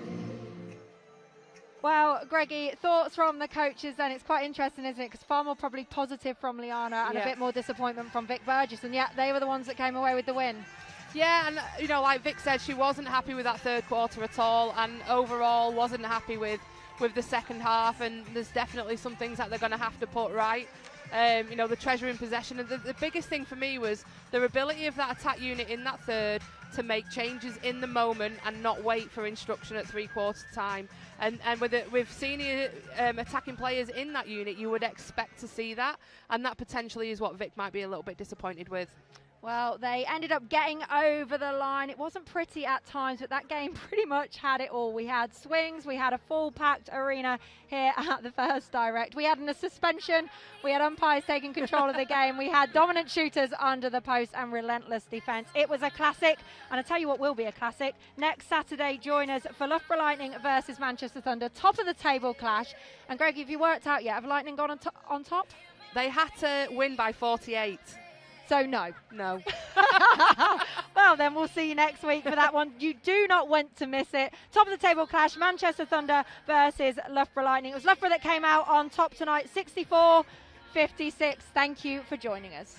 Well, Greggy, thoughts from the coaches then? It's quite interesting, isn't it? Because far more probably positive from Liana and a bit more disappointment from Vic Burgess, and yet they were the ones that came away with the win. Yeah, and like Vic said, she wasn't happy with that third quarter at all, and overall wasn't happy with the second half, and there's definitely some things that they're going to have to put right. The treasure in possession, and the biggest thing for me was their ability of that attack unit in that third to make changes in the moment and not wait for instruction at 3/4 time. And with senior attacking players in that unit, you would expect to see that, and that potentially is what Vic might be a little bit disappointed with. Well, they ended up getting over the line. It wasn't pretty at times, but that game pretty much had it all. We had swings, we had a full packed arena here at the First Direct. We had a suspension, we had umpires taking control of the game, we had dominant shooters under the post and relentless defence. It was a classic, and I tell you what will be a classic. Next Saturday, join us for Loughborough Lightning versus Manchester Thunder, top of the table clash. And Greg, have you worked out yet? Have Lightning gone on top? They had to win by 48. So no. No. Well, well, then we'll see you next week for that one. You do not want to miss it. Top of the table clash, Manchester Thunder versus Loughborough Lightning. It was Loughborough that came out on top tonight, 64-56. Thank you for joining us.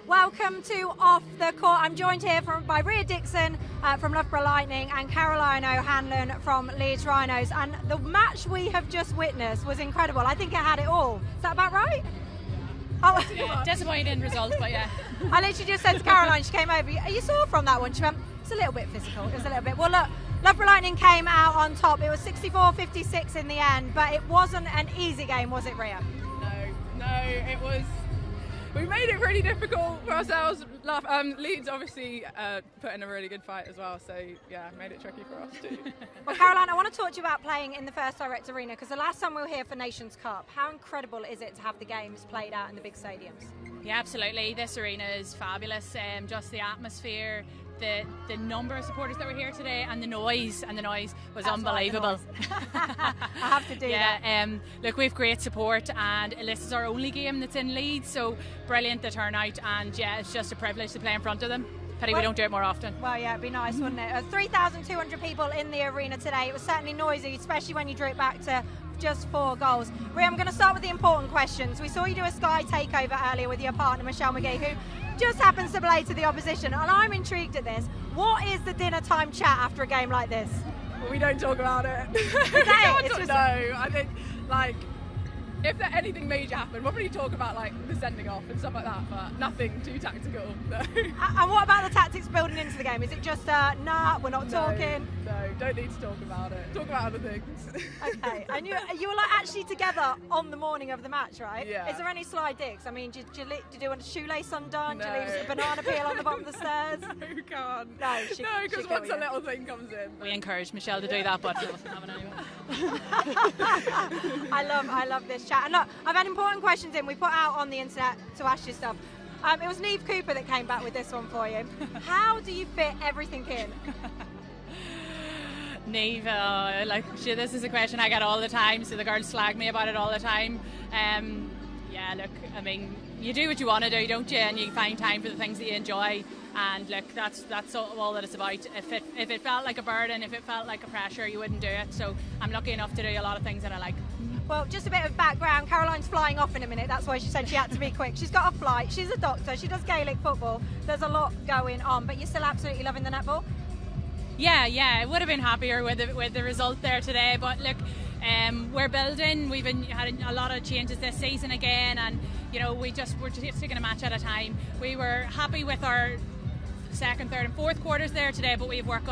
Welcome to Off the Court. I'm joined here by Rhea Dixon from Loughborough Lightning and Caroline O'Hanlon from Leeds Rhinos. And the match we have just witnessed was incredible. I think it had it all. Is that about right? Oh, yeah, disappointing result, but yeah. I literally just said to Caroline, she came over, are you sore from that one? She went, it's a little bit physical. It was a little bit. Well, look, Loughborough Lightning came out on top. It was 64-56 in the end, but it wasn't an easy game, was it, Rhea? No, it was. We made it really difficult for ourselves. Leeds obviously put in a really good fight as well, so yeah, made it tricky for us too. Well, Caroline, I want to talk to you about playing in the First Direct Arena, because the last time we were here for Nations Cup, how incredible is it to have the games played out in the big stadiums? Yeah, absolutely. This arena is fabulous. Just the atmosphere, the number of supporters that were here today, and the noise was That's unbelievable. I have to do that. Look, we've great support, and this is our only game that's in Leeds, so brilliant the turnout, and yeah, it's just a privilege to play in front of them. Pity we don't do it more often. Well, yeah, it'd be nice, wouldn't it? 3,200 people in the arena today. It was certainly noisy, especially when you drew it back to just 4 goals. Rhea, I'm going to start with the important questions. We saw you do a Sky takeover earlier with your partner, Michelle McGee, who just happens to play to the opposition, and I'm intrigued at this. What is the dinner time chat after a game like this? Well, we don't talk about it. I think, like, if there anything major happened, we'll probably talk about like the sending off and stuff like that, but nothing too tactical. No. And what about the tactics building into the game? Is it just nah, we're not talking? No, don't need to talk about it. Talk about other things. Okay, and you were like actually together on the morning of the match, right? Yeah. Is there any sly digs? I mean, did you do a shoelace undone? Did you leave a banana peel on the bottom of the stairs? No, you can't. No, because once a little thing comes in. We encourage Michelle to do that, but she wasn't having anyone. I love this chat. And look, I've had important questions in. We put out on the internet to ask you stuff. It was Neve Cooper that came back with this one for you. How do you fit everything in? Neve, this is a question I get all the time, so the girls slag me about it all the time. Yeah, look, I mean, you do what you want to do, don't you? And you find time for the things that you enjoy. And look, that's all that it's about. If it felt like a burden, if it felt like a pressure, you wouldn't do it. So I'm lucky enough to do a lot of things that I like. Well, just a bit of background. Caroline's flying off in a minute. That's why she said she had to be quick. She's got a flight. She's a doctor. She does Gaelic football. There's a lot going on, but you're still absolutely loving the netball? Yeah, I would have been happier with the result there today. But look, we're building. We've had a lot of changes this season again, and you know we're just taking a match at a time. We were happy with our second, third, and fourth quarters there today, but we have work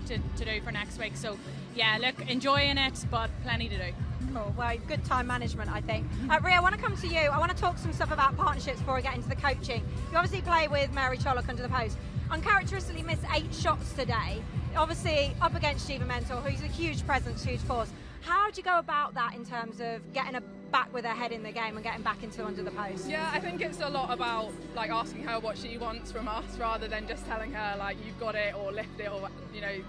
to do for next week. So yeah, look, enjoying it, but plenty to do. Cool. Well, good time management, I think. Rhea, I want to come to you. I want to talk some stuff about partnerships before we get into the coaching. You obviously play with Mary Chollock under the post. Uncharacteristically missed 8 shots today. Obviously up against Shiva Mentor, who's a huge presence, huge force. How do you go about that in terms of getting her back with her head in the game and getting back into under the post? Yeah, I think it's a lot about like asking her what she wants from us rather than just telling her like you've got it or lift it or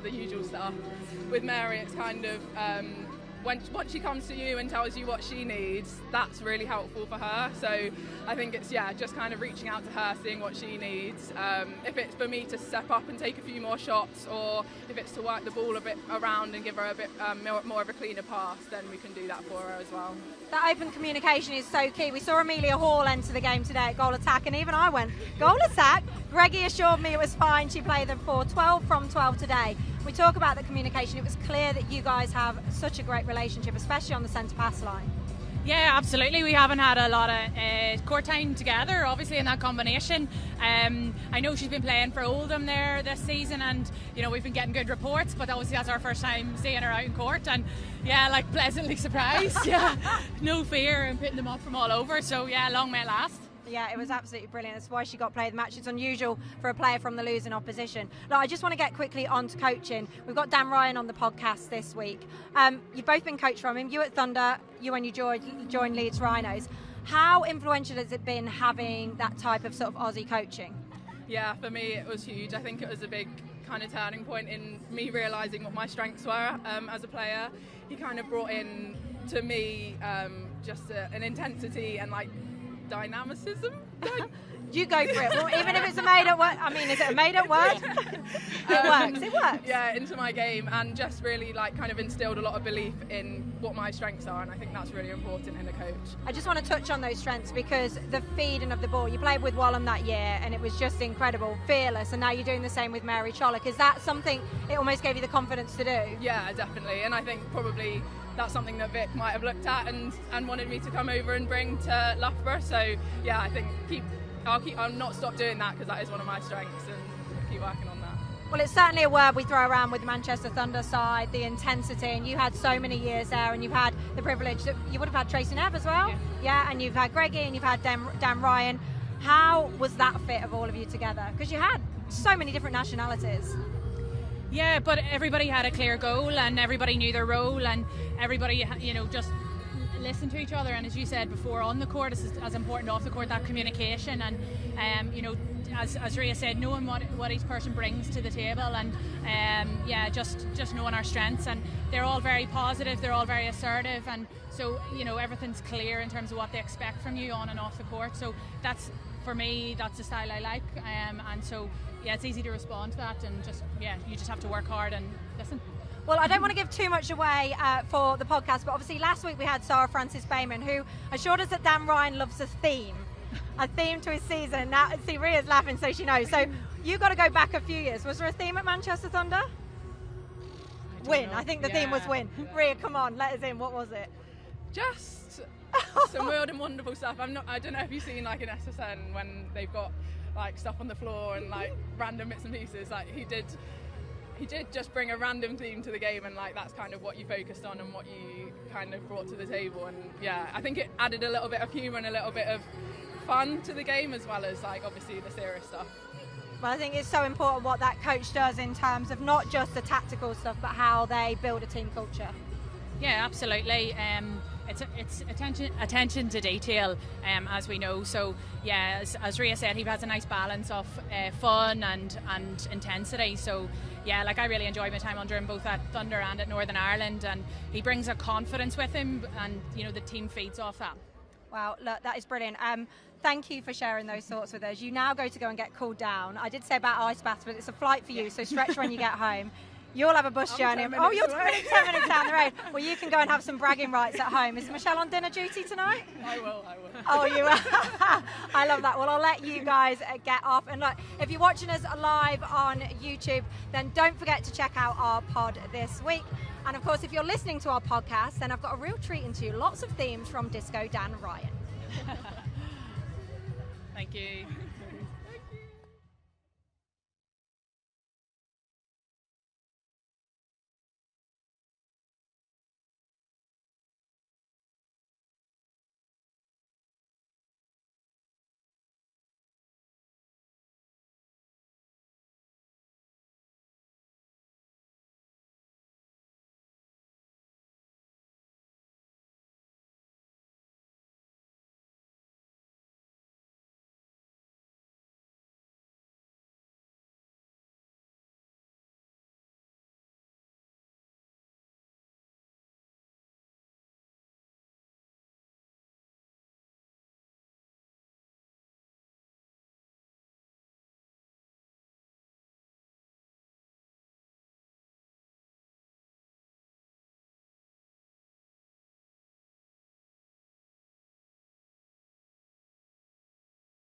the usual stuff. With Mary, it's kind of once she comes to you and tells you what she needs, that's really helpful for her. So I think it's just kind of reaching out to her, seeing what she needs. If it's for me to step up and take a few more shots, or if it's to work the ball a bit around and give her a bit more of a cleaner pass, then we can do that for her as well. That open communication is so key. We saw Amelia Hall enter the game today at goal attack, and even I went, goal attack? Greggy assured me it was fine. She played them for 12 from 12 today. We talk about the communication. It was clear that you guys have such a great relationship, especially on the centre pass line. Yeah, absolutely. We haven't had a lot of court time together, obviously, in that combination. I know she's been playing for Oldham there this season, and we've been getting good reports, but obviously that's our first time seeing her out in court, and pleasantly surprised. No fear and putting them up from all over, so long may it last. Yeah, it was absolutely brilliant. That's why she got player of the match. It's unusual for a player from the losing opposition. Look, I just want to get quickly on to coaching. We've got Dan Ryan on the podcast this week. You've both been coached from him. You at Thunder, you when you joined Leeds Rhinos. How influential has it been having that type of sort of Aussie coaching? Yeah, for me it was huge. I think it was a big kind of turning point in me realising what my strengths were as a player. He kind of brought in to me just an intensity and like dynamicism. You go for it. Well, even if it's a made-up word. I mean, is it a made-up word? It works. Yeah, into my game, and just really like kind of instilled a lot of belief in what my strengths are, and I think that's really important in a coach. I just want to touch on those strengths because the feeding of the ball, you played with Walham that year and it was just incredible, fearless, and now you're doing the same with Mary Chollock. Is that something it almost gave you the confidence to do? Yeah, definitely, and I think probably that's something that Vic might have looked at and wanted me to come over and bring to Loughborough. So yeah, I think I'll not stop doing that because that is one of my strengths, and keep working on that. Well, it's certainly a word we throw around with the Manchester Thunder side, the intensity, and you had so many years there, and you've had the privilege that you would have had Tracy Nev as well, yeah, and you've had Greggy, and you've had Dan Ryan. How was that fit of all of you together? Because you had so many different nationalities. Yeah, but everybody had a clear goal, and everybody knew their role, and everybody, just listened to each other. And as you said before, on the court is as important off the court, that communication, and as Rhea said, knowing what each person brings to the table, and just knowing our strengths. And they're all very positive, they're all very assertive, and so everything's clear in terms of what they expect from you on and off the court. So that's, for me, that's the style I like, and so yeah, it's easy to respond to that, and you just have to work hard and listen. Well, I don't want to give too much away for the podcast, but obviously last week we had Sarah Francis Bayman, who assured us that Dan Ryan loves a theme to his season. Now, see, Rhea's laughing, so she knows. So you got to go back a few years. Was there a theme at Manchester Thunder? Win. I think the theme was win. Rhea, come on, let us in. What was it? Just some weird and wonderful stuff. I don't know if you've seen like an SSN when they've got like stuff on the floor and like random bits and pieces. Like he did just bring a random theme to the game, and like that's kind of what you focused on and what you kind of brought to the table. And yeah, I think it added a little bit of humour and a little bit of fun to the game, as well as like obviously the serious stuff. Well, I think it's so important what that coach does in terms of not just the tactical stuff, but how they build a team culture. Yeah, absolutely. It's attention to detail, as we know. So yeah, as Rhea said, he has a nice balance of fun and intensity. So yeah, like I really enjoyed my time under him, both at Thunder and at Northern Ireland, and he brings a confidence with him, and the team feeds off that. Wow, look, that is brilliant. Thank you for sharing those thoughts with us. You now go and get cooled down. I did say about ice baths, but it's a flight for you, so stretch when you get home. You'll have a bus journey. Oh, you're 10 minutes down the road. Well, you can go and have some bragging rights at home. Is Michelle on dinner duty tonight? I will. Oh, you will? I love that. Well, I'll let you guys get off. And look, if you're watching us live on YouTube, then don't forget to check out our pod this week. And of course, if you're listening to our podcast, then I've got a real treat into you. Lots of themes from Disco Dan Ryan. Thank you.